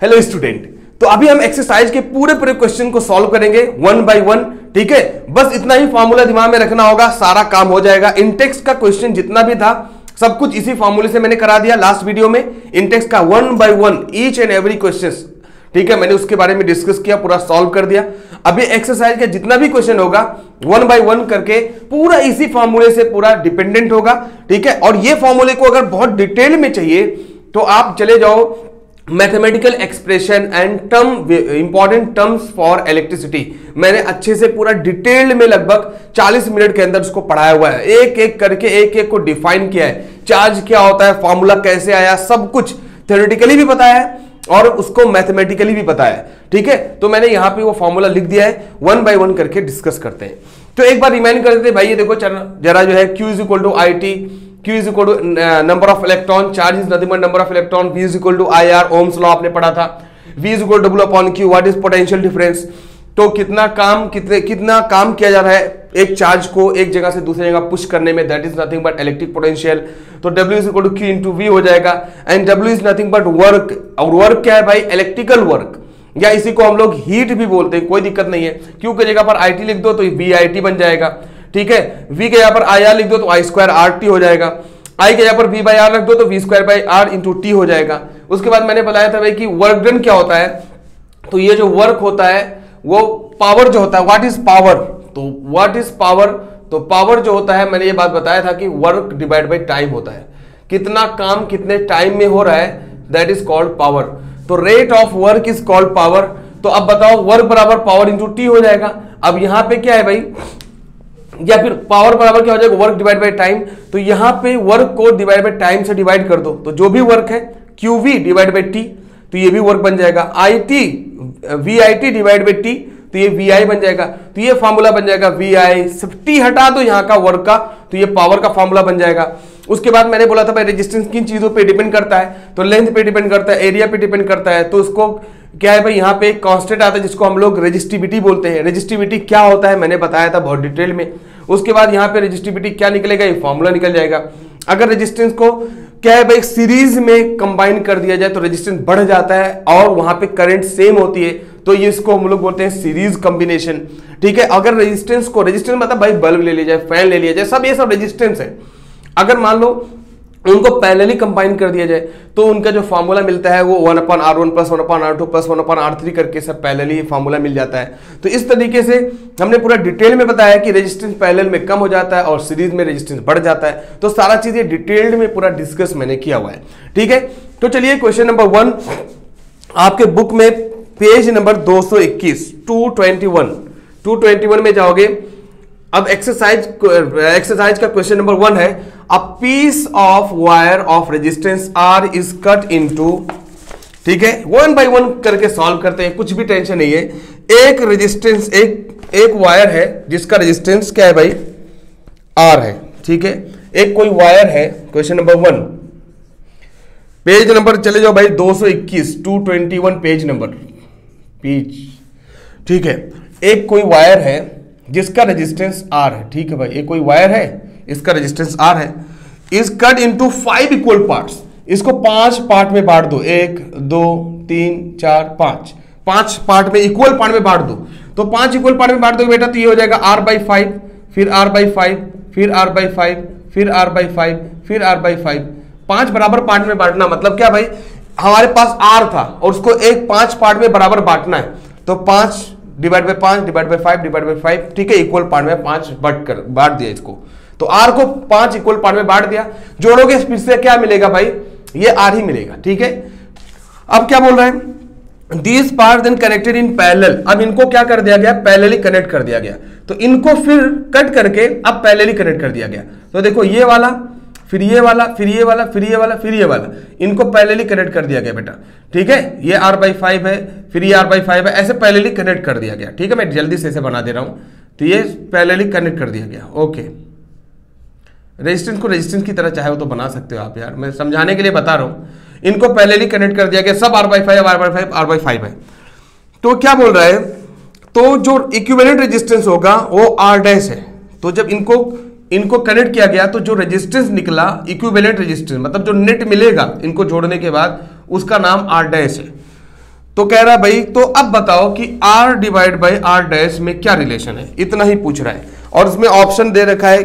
Hello student, तो अभी हम एक्सरसाइज के पूरे क्वेश्चन को सॉल्व करेंगे वन बाय वन। ठीक है, बस इतना ही फॉर्मूला दिमाग में रखना होगा, सारा काम हो जाएगा। इंटेक्स का क्वेश्चन जितना भी था सब कुछ इसी फॉर्मूले से मैंने करा दिया लास्ट वीडियो में। इंटेक्स का one by one each and every question, ठीक है, मैंने उसके बारे में डिस्कस किया, पूरा सॉल्व कर दिया। अभी एक्सरसाइज का जितना भी क्वेश्चन होगा वन बाय वन करके पूरा इसी फॉर्मूले से पूरा डिपेंडेंट होगा। ठीक है, और ये फॉर्मूले को अगर बहुत डिटेल में चाहिए तो आप चले जाओ mathematical expression and term, important terms for electricity. मैंने अच्छे से पूरा डिटेल्ड में लगभग 40 मिनट के अंदर उसको पढ़ाया हुआ है, एक एक करके एक एक को डिफाइन किया है। चार्ज क्या होता है, फॉर्मूला कैसे आया, सब कुछ थ्योरेटिकली भी बताया है और उसको मैथमेटिकली भी बताया है। ठीक है, तो मैंने यहां पे वो फॉर्मूला लिख दिया है, वन बाय वन करके डिस्कस करते हैं। तो एक बार रिमाइंड कर देते हैं भाई, ये देखो जरा जो है Q is equal to I T, Q is equal to number of electron, charge is nothing but number of electron, V is equal to I R, Ohm's law आपने पढ़ा था, V is equal to W upon Q, what is potential difference. तो कितना काम किया जा रहा है एक चार्ज को एक जगह से दूसरी जगह पुश करने में, that is nothing but electric potential. तो W is equal to Q into V हो जाएगा, and W is nothing but work. और वर्क क्या है भाई, इलेक्ट्रिकल वर्क, या इसी को हम लोग हीट भी बोलते हैं, कोई दिक्कत नहीं है। Q की जगह पर IT लिख दो तो VIT बन जाएगा। ठीक है, V के जगह पर IR लिख दो तो I स्क्वायर RT हो जाएगा, I के जगह पर V बाई आर रख दो तो V square by R into T हो जाएगा। उसके बाद मैंने बताया था भाई कि वर्क डन क्या होता है, तो ये जो वर्क होता है वो पावर जो होता है, व्हाट इज पावर, तो व्हाट इज पावर, तो पावर जो होता है मैंने ये बात बताया था कि वर्क डिवाइड बाई टाइम होता है, कितना काम कितने टाइम में हो रहा है, दैट इज कॉल्ड पावर। तो rate of work is called power. तो अब बताओ वर्क बराबर पावर इंटू टी हो जाएगा। अब यहां पे क्या है भाई, या फिर पावर बराबर क्या हो जाएगा, वर्क डिवाइड बाय टाइम। तो यहां पे वर्क को डिवाइड बाय टाइम से डिवाइड कर दो, तो जो भी वर्क है QV डिवाइड बाय टी, तो ये भी वर्क बन जाएगा। IT VIT divide by T, तो ये VI बन जाएगा। तो ये फॉर्मूला बन जाएगा VI, सब टी हटा दो यहां का वर्क का, तो ये पावर का फॉर्मूला बन जाएगा। उसके बाद मैंने बोला था भाई रेजिस्टेंस किन चीजों पे डिपेंड करता है, तो लेंथ पे डिपेंड करता है, एरिया पे डिपेंड करता है। तो उसको क्या है भाई, यहाँ पे एक कांस्टेंट आता है जिसको हम लोग रेजिस्टिविटी बोलते हैं। रेजिस्टिविटी क्या होता है मैंने बताया था बहुत डिटेल में। उसके बाद यहाँ पे रेजिस्टिविटी क्या निकलेगा, ये फॉर्मूला निकल जाएगा। अगर रेजिस्टेंस को क्या है भाई सीरीज में कंबाइन कर दिया जाए तो रेजिस्टेंस बढ़ जाता है और वहां पे करंट सेम होती है, तो ये इसको हम लोग बोलते हैं सीरीज कॉम्बिनेशन। ठीक है, अगर रेजिस्टेंस मतलब भाई बल्ब ले लिया जाए, फैन ले लिया जाए, सब ये सब रेजिस्टेंस है। अगर मान लो उनको पैरेलली कंबाइन कर दिया जाए तो उनका जो फॉर्मूला मिलता है वो 1/R1 plus 1/R2 plus 1/R3 करके सब पैरेलली फॉर्मूला मिल जाता है। तो इस तरीके से हमने पूरा डिटेल में बताया कि रेजिस्टेंस पैरेलल में कम हो जाता है और सीरीज में रेजिस्टेंस बढ़ जाता है। तो सारा चीजें डिटेल्ड में पूरा डिस्कस मैंने किया हुआ है। ठीक है, तो चलिए क्वेश्चन नंबर 1 आपके बुक में पेज नंबर 221 221 में जाओगे। अब एक्सरसाइज का क्वेश्चन नंबर 1 है, a piece of wire of resistance R is cut into, ठीक है, वन बाय वन करके सॉल्व करते हैं, कुछ भी टेंशन नहीं है। एक रेजिस्टेंस एक वायर है जिसका रेजिस्टेंस क्या है भाई R है। ठीक है, एक कोई वायर है, क्वेश्चन नंबर 1 पेज नंबर चले जाओ भाई 221 पेज नंबर। ठीक है, एक कोई वायर है जिसका रेजिस्टेंस R है। ठीक है भाई, एक कोई वायर है, इसका रेजिस्टेंस R है, is cut into 5 equal parts. इसको 5 पार्ट में बांट दो, 1 2 3 4 5 पार्ट में, इक्वल पार्ट में बांट दो। तो 5 इक्वल पार्ट में बांट दो बेटा, तो ये हो जाएगा R/5, फिर R/5, फिर R/5, फिर R/5, फिर R/5। 5 बराबर पार्ट में बांटना मतलब क्या भाई, हमारे पास R था और उसको 5 पार्ट में बराबर बांटना है, तो 5 divide by 5 divide by 5 divide by 5। ठीक है, इक्वल पार्ट में 5 बांट दिया इसको, तो R को 5 इक्वल पार्ट में बांट दिया। जोड़ोगे फिर से क्या मिलेगा भाई, ये R ही मिलेगा। ठीक है, अब क्या बोल रहा है, these part then connected in parallel. अब इनको क्या कर दिया गया, पैरेलली कनेक्ट कर दिया गया। तो इनको फिर कट करके अब पैरेलली कनेक्ट कर दिया गया। तो देखो ये वाला, फिर ये वाला, फिर ये वाला, फिर ये वाला, फिर ये वाला, इनको पैरेलली कनेक्ट कर दिया गया बेटा। ठीक है, ये R/5 है, फिर ये R/5 है, ऐसे पैरेलली कनेक्ट कर दिया गया। ठीक है, मैं जल्दी से इसे बना दे रहा हूं। तो ये पैरेलली कनेक्ट कर दिया गया। ओके, रेजिस्टेंस को रेजिस्टेंस की तरह चाहे वो तो बना सकते हो आप यार, मैं समझाने के लिए बता रहा हूं। इनको पैरेलली कनेक्ट कर दिया गया, सब R/5 है। तो क्या बोल रहा है, तो जो इक्विवेलेंट रेजिस्टेंस होगा वो R' है। तो जब इनको कनेक्ट किया गया तो जो रेजिस्टेंस निकला इक्विवेलेंट रेजिस्टेंस, मतलब जो नेट मिलेगा इनको जोड़ने के बाद, उसका नाम R' है। तो कह रहा है भाई, तो अब बताओ कि r divide by r dash में क्या रिलेशन है, इतना ही पूछ रहा है। और इसमें ऑप्शन दे रखा है,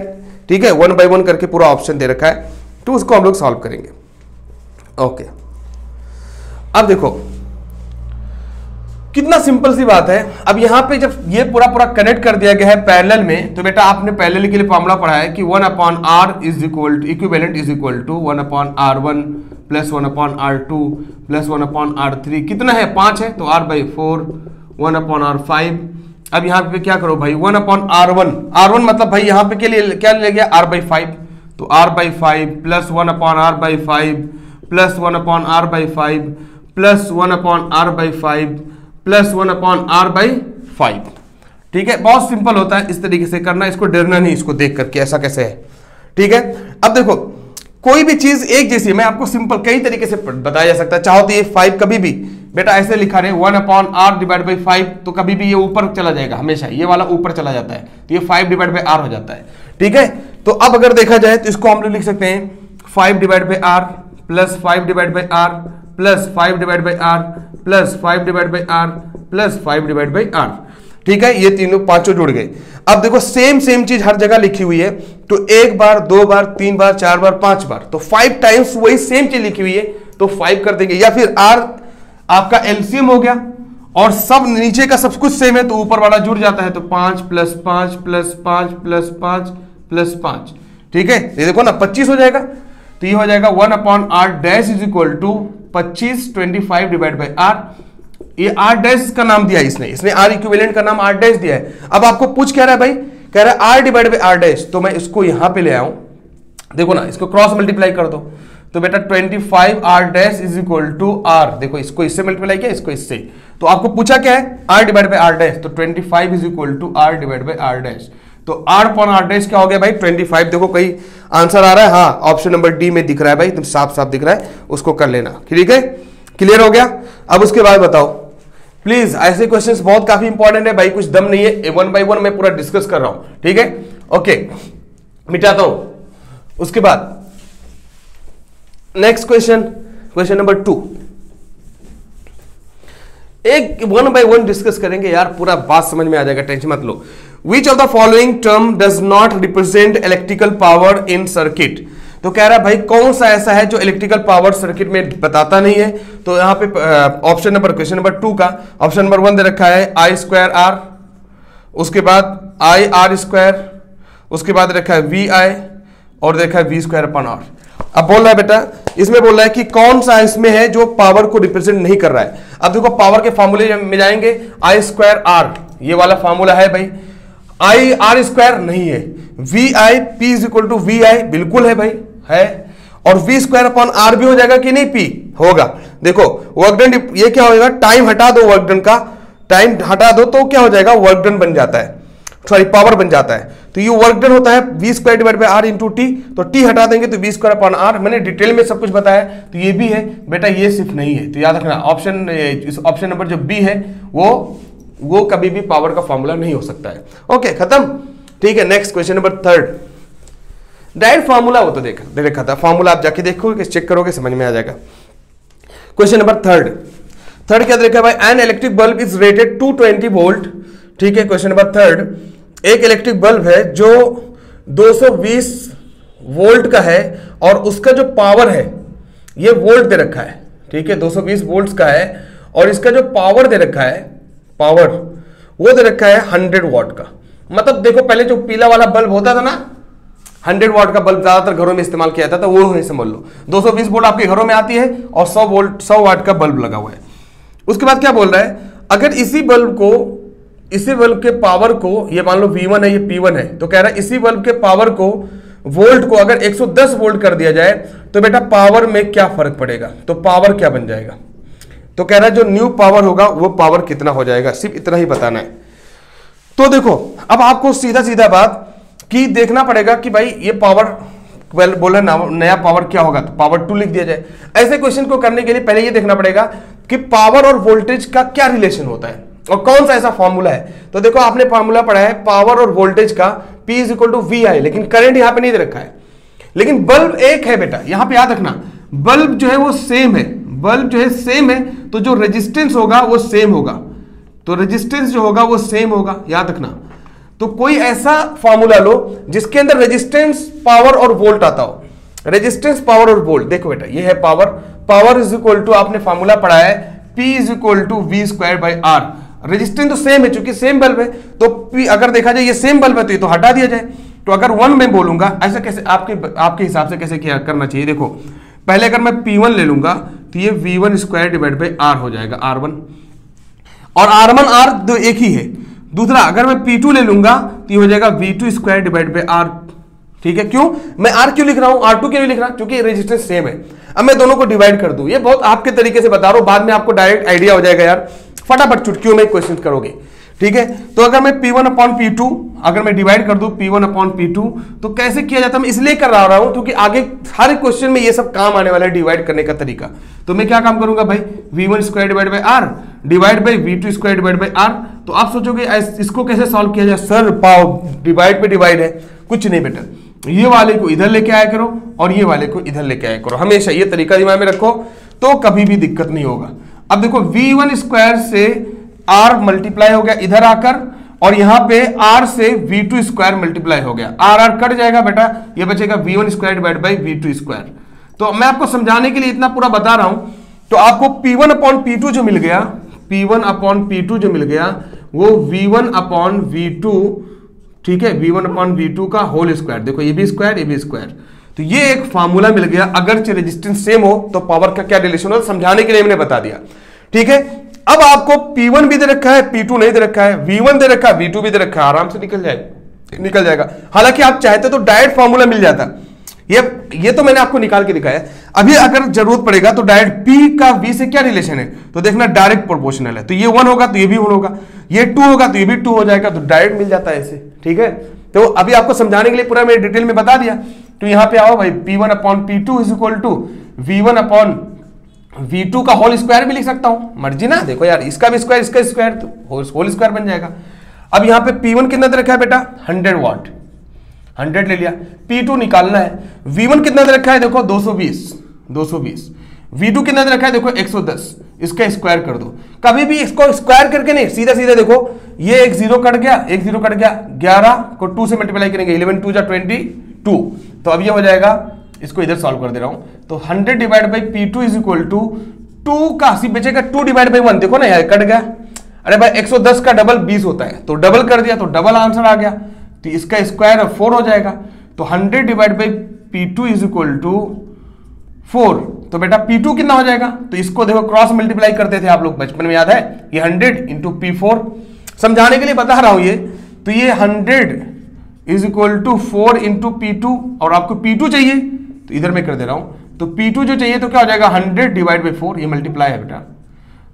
ठीक है, 1 बाई 1 करके पूरा ऑप्शन दे रखा है, तो उसको हम लोग सॉल्व करेंगे। ओके, अब देखो कितना सिंपल सी बात है। अब यहां पे जब ये पूरा कनेक्ट कर दिया गया है पैरेलल में, तो बेटा आपने पैरेलल के लिए फॉर्मूला पढ़ा है कि 1 upon R is equal to equivalent is equal to 1 upon R1 plus 1 upon R2 plus 1 upon R3, कितना है 5 है, तो R बाई 4 1 अपॉन R5। अब यहाँ पे क्या करो भाई, 1 अपॉन R1 मतलब भाई यहाँ पे के लिए क्या ले गया, R बाई 5, तो R by 5 plus 1 upon R by 5 plus 1 upon R by 5 plus 1 upon R by 5 plus 1 upon R by 5। ठीक है, बहुत सिंपल होता है, इस तरीके से करना, इसको डरना नहीं, इसको देख करके ऐसा कैसे है। ठीक है, अब देखो कोई भी चीज एक जैसी है, मैं आपको सिंपल कई तरीके से बताया जा सकता है। चाहो तो ये 5 कभी भी बेटा ऐसे लिखा रहे 1 अपॉन R डिवाइड बाई 5, तो कभी भी ये ऊपर चला जाएगा, हमेशा ये वाला ऊपर चला जाता है, तो ये 5 डिवाइड बाई R हो जाता है। ठीक है, तो अब अगर देखा जाए तो इसको हम लोग लिख सकते हैं 5 divide by R plus 5 divide by R plus 5 divide by R plus 5 divide by R plus 5 divide by R। ठीक है, ये तीनों पांचों जुड़ गए। अब देखो सेम चीज हर जगह लिखी हुई है, तो 1 बार 2 बार 3 बार 4 बार 5 बार, तो 5 टाइम्स वही सेम चीज लिखी हुई है, तो 5 कर देंगे। या फिर R आपका एलसीएम हो गया और सब नीचे का सब कुछ सेम है, तो ऊपर वाला जुड़ जाता है, तो 5 प्लस 5 प्लस 5 प्लस 5 प्लस 5। ठीक है, ये देखो ना 25 हो जाएगा, तो ये हो जाएगा 1 upon R dash is equal to 25 25 divide by R। ये R डैश का नाम दिया है इसने R इक्विवेलेंट का नाम R डैश दिया है। अब आपको पूछ क्या रहा है भाई, कह रहा है R divide by R dash, तो मैं इसको यहां पे ले आऊं, देखो ना इसको क्रॉस मल्टीप्लाई कर दो, तो बेटा 25 R dash is equal to R, देखो इसको इससे मल्टीप्लाई किया, इसको इससे, तो आपको पूछा क्या है R divide by R dash, तो 25 is equal to R divide by R dash, तो R अपॉन R डैश क्या हो गया भाई 25। देखो कहीं आंसर आ रहा है, हाँ ऑप्शन नंबर डी में दिख रहा है भाई, तुम साफ दिख रहा है, उसको कर लेना। ठीक है, क्लियर हो गया। अब उसके बाद बताओ प्लीज, ऐसे क्वेश्चंस बहुत काफी इंपॉर्टेंट है भाई, कुछ दम नहीं है, 1 बाई 1 मैं पूरा डिस्कस कर रहा हूं। ठीक है, ओके मिटाता हूं। उसके बाद नेक्स्ट क्वेश्चन नंबर 2, एक 1 बाई 1 डिस्कस करेंगे यार, पूरा बात समझ में आ जाएगा, टेंशन मत लो। Which of the following term does not represent electrical power in circuit? तो कह रहा है भाई कौन सा ऐसा है जो इलेक्ट्रिकल पावर सर्किट में बताता नहीं है। तो यहाँ पे ऑप्शन नंबर क्वेश्चन नंबर 2 का ऑप्शन नंबर 1 दे रखा है I स्क्वायर R, उसके बाद I R स्क्वायर, उसके बाद रखा है VI और देखा है V स्क्वायर अपॉन R। अब बोल रहा है बेटा, इसमें बोल रहा है कि कौन सा इसमें है जो पावर को रिप्रेजेंट नहीं कर रहा है। अब देखो पावर के फॉर्मूले में जाएंगे, I स्क्वायर R ये वाला फॉर्मूला है भाई, I R स्क्वायर नहीं है, VI P is equal to VI बिल्कुल है भाई है, और V स्क्वायर अपॉन R भी हो जाएगा कि नहीं, P होगा। देखो वर्क डन, ये क्या होगा, टाइम हटा दो, वर्क डन का टाइम हटा दो तो क्या हो जाएगा, वर्क डन बन जाता है, सॉरी पावर बन जाता है। तो ये वर्क डन होता है V square divide by R into T, तो T हटा देंगे तो V स्क्वायर अपॉन R। मैंने डिटेल में सब कुछ बताया, तो ये भी है बेटा, ये सिर्फ नहीं है, तो याद रखना ऑप्शन नंबर जो B है वो कभी भी पावर का फॉर्मूला नहीं हो सकता है। ओके खत्म। ठीक है, next question number 3, direct formula वो तो देखा था, फॉर्मूला आप जाके देखोगे चेक करोगे समझ में आ जाएगा। क्वेश्चन नंबर 3 क्या देखा भाई, an electric bulb is rated 220 volt. ठीक है, क्वेश्चन नंबर 3, एक इलेक्ट्रिक बल्ब है जो 220 वोल्ट का है और उसका जो पावर है ये वोल्ट दे रखा है। ठीक है, 220 वोल्ट का है और इसका जो पावर दे रखा है, पावर वो दे रखा है 100 वॉट का। मतलब देखो पहले जो पीला वाला बल्ब होता था ना, 100 वॉट का बल्ब ज्यादातर घरों में इस्तेमाल किया जाता था, वो है समझ लो। 220 वोल्ट आपके घरों में आती है और 100 वाट का बल्ब लगा हुआ है। उसके बाद क्या बोल रहा है, अगर इसी बल्ब के पावर को, ये मान लो V1 है ये P1 है, तो कह रहा है इसी बल्ब के पावर को, वोल्ट को अगर 110 वोल्ट कर दिया जाए तो बेटा पावर में क्या फर्क पड़ेगा, तो पावर क्या बन जाएगा। तो कह रहा है जो न्यू पावर होगा वो पावर कितना हो जाएगा, सिर्फ इतना ही बताना है। तो देखो अब आपको सीधा बात कि देखना पड़ेगा कि भाई ये पावर बोला नया पावर क्या होगा, तो पावर 2 लिख दिया जाए। ऐसे क्वेश्चन को करने के लिए पहले ये देखना पड़ेगा कि पावर और वोल्टेज का क्या रिलेशन होता है और कौन सा ऐसा फॉर्मूला है। तो देखो आपने फॉर्मूला पढ़ा है पावर और वोल्टेज का, P is equal to VI, लेकिन करंट यहां पे नहीं दे रखा है, लेकिन बल्ब एक है बेटा, यहां पे याद रखना बल्ब जो है वो सेम है, बल्ब जो है सेम है तो जो रेजिस्टेंस होगा वो सेम होगा, तो रेजिस्टेंस जो होगा वो सेम होगा, याद रखना। तो कोई ऐसा फॉर्मूला लो जिसके अंदर रेजिस्टेंस, पावर और वोल्ट आता हो। रेजिस्टेंस, पावर और वोल्ट, देखो बेटा ये है power, power is equal to आपने फॉर्मूला पढ़ा है P is equal to V square by R. Resistance तो सेम है चूंकि सेम बल्ब है, तो P अगर देखा जाए ये सेम बल्ब है तो ये तो हटा दिया जाए। तो अगर 1 में बोलूंगा, ऐसा कैसे आपके हिसाब से कैसे क्या करना चाहिए, देखो पहले अगर मैं P1 ले लूंगा तो ये V1 square divide by are हो जाएगा, R1 और R1 R दो एक ही है। दूसरा अगर मैं P2 ले लूंगा तो ये हो जाएगा V2 square divide by R, ठीक है। क्यों मैं R क्यों लिख रहा हूं, R2 क्यों लिख रहा हूं, क्योंकि रेजिस्टेंस सेम है। अब मैं दोनों को डिवाइड कर दूं, ये बहुत आपके तरीके से बता रहा हूं, बाद में आपको डायरेक्ट आइडिया हो जाएगा यार, फटाफट चुटकियों में क्वेश्चन करोगे, ठीक है। तो अगर मैं P1 अपॉन P2 अगर मैं डिवाइड कर दूं P1 अपॉन P2 तो कैसे किया जाता है, मैं इसलिए कर रहा हूं क्योंकि आगे हर क्वेश्चन में ये सब काम आने वाला है, डिवाइड करने का तरीका। तो मैं क्या काम करूंगा भाई, V1 square divide by R divide by V2 square divide by R. तो आप सोचोगे इसको कैसे सॉल्व किया जाए, सर पाओ डिवाइड पे डिवाइड है, कुछ नहीं बेटा, ये वाले को इधर लेके आया करो और ये वाले को इधर लेके आया करो, हमेशा ये तरीका दिमाग में रखो तो कभी भी दिक्कत नहीं होगा। अब देखो V1 स्क्वायर से R मल्टीप्लाई हो गया इधर आकर, और यहां पे R से V2 स्क्वायर मल्टीप्लाई हो गया, R कट जाएगा बेटा, ये बचेगा V1 square divide by V2 square. तो मैं आपको समझाने के लिए इतना पूरा बता रहा हूं। तो आपको P1 अपॉन P2 जो मिल गया, P1 अपॉन P2 जो मिल गया वो V1 अपॉन V2, ठीक है, V1 अपॉन V2 का होल स्क्वायर, देखो ये भी स्क्वायर ये भी स्क्वायर। तो ये एक फार्मूला मिल गया, अगर रेजिस्टेंस सेम हो तो पावर का क्या रिलेशन हो, समझाने के लिए मैंने बता दिया, ठीक है। अब आपको P1 भी दे रखा है, P2 नहीं दे रखा है, V1 दे रखा है, V2 भी दे रखा है, आराम से निकल जाएगा। हालांकि आप चाहते तो डायरेक्ट फार्मूला मिल जाता, ये तो मैंने आपको निकाल के दिखाया। अभी अगर जरूरत पड़ेगा तो डायरेक्ट P का V से क्या रिलेशन है, तो देखना डायरेक्ट प्रोपोर्शनल है, तो ये 1 होगा तो ये भी 1 होगा, ये 2 होगा तो ये भी 2 हो जाएगा, तो डायरेक्ट मिल जाता है ऐसे, ठीक है। तो अभी आपको समझाने के लिए पूरा मैंने डिटेल में बता दिया। तो यहां पे आओ भाई, P1 upon P2 is equal to V1 upon V2 का होल स्क्वायर भी लिख सकता हूं, मर्जी ना, देखो यार इसका भी स्क्वायर इसका स्क्वायर तो होल स्क्वायर बन जाएगा। अब यहां पे P1 कितना दे रखा है बेटा, 100 वाट, 100 ले लिया। P2 निकालना है, V1 कितना दे रखा है, देखो 220, V2 कितना दे रखा है, देखो 110, इसका स्क्वायर कर दो। कभी भी इसको स्क्वायर करके नहीं, सीधा सीधा देखो, ये एक जीरो कट गया, 11 को 2 से मल्टीप्लाई करेंगे, 11 2 जा 22, तो अब ये हो जाएगा, इसको इधर सॉल्व कर दे रहा हूं, तो 100 divide by P2 is equal to 2 का 80 बचेगा, 2 डिवाइड बाई 1, देखो ना यार कट गया। अरे भाई 110 का डबल 20 होता है, तो डबल कर दिया तो डबल आंसर आ गया, तो इसका स्क्वायर 4 हो जाएगा। तो 100 divide by P2 is equal to 4, तो बेटा P2 कितना हो जाएगा, तो इसको देखो क्रॉस मल्टीप्लाई करते थे आप लोग बचपन में, याद है, ये 100 इंटू P4, समझाने के लिए बता रहा हूं ये। तो ये 100 is equal to 4 into P2, और आपको P2 चाहिए तो इधर मैं कर दे रहा हूं, तो P2 जो चाहिए तो क्या हो जाएगा, 100 डिवाइड बाई 4, ये मल्टीप्लाई है बेटा,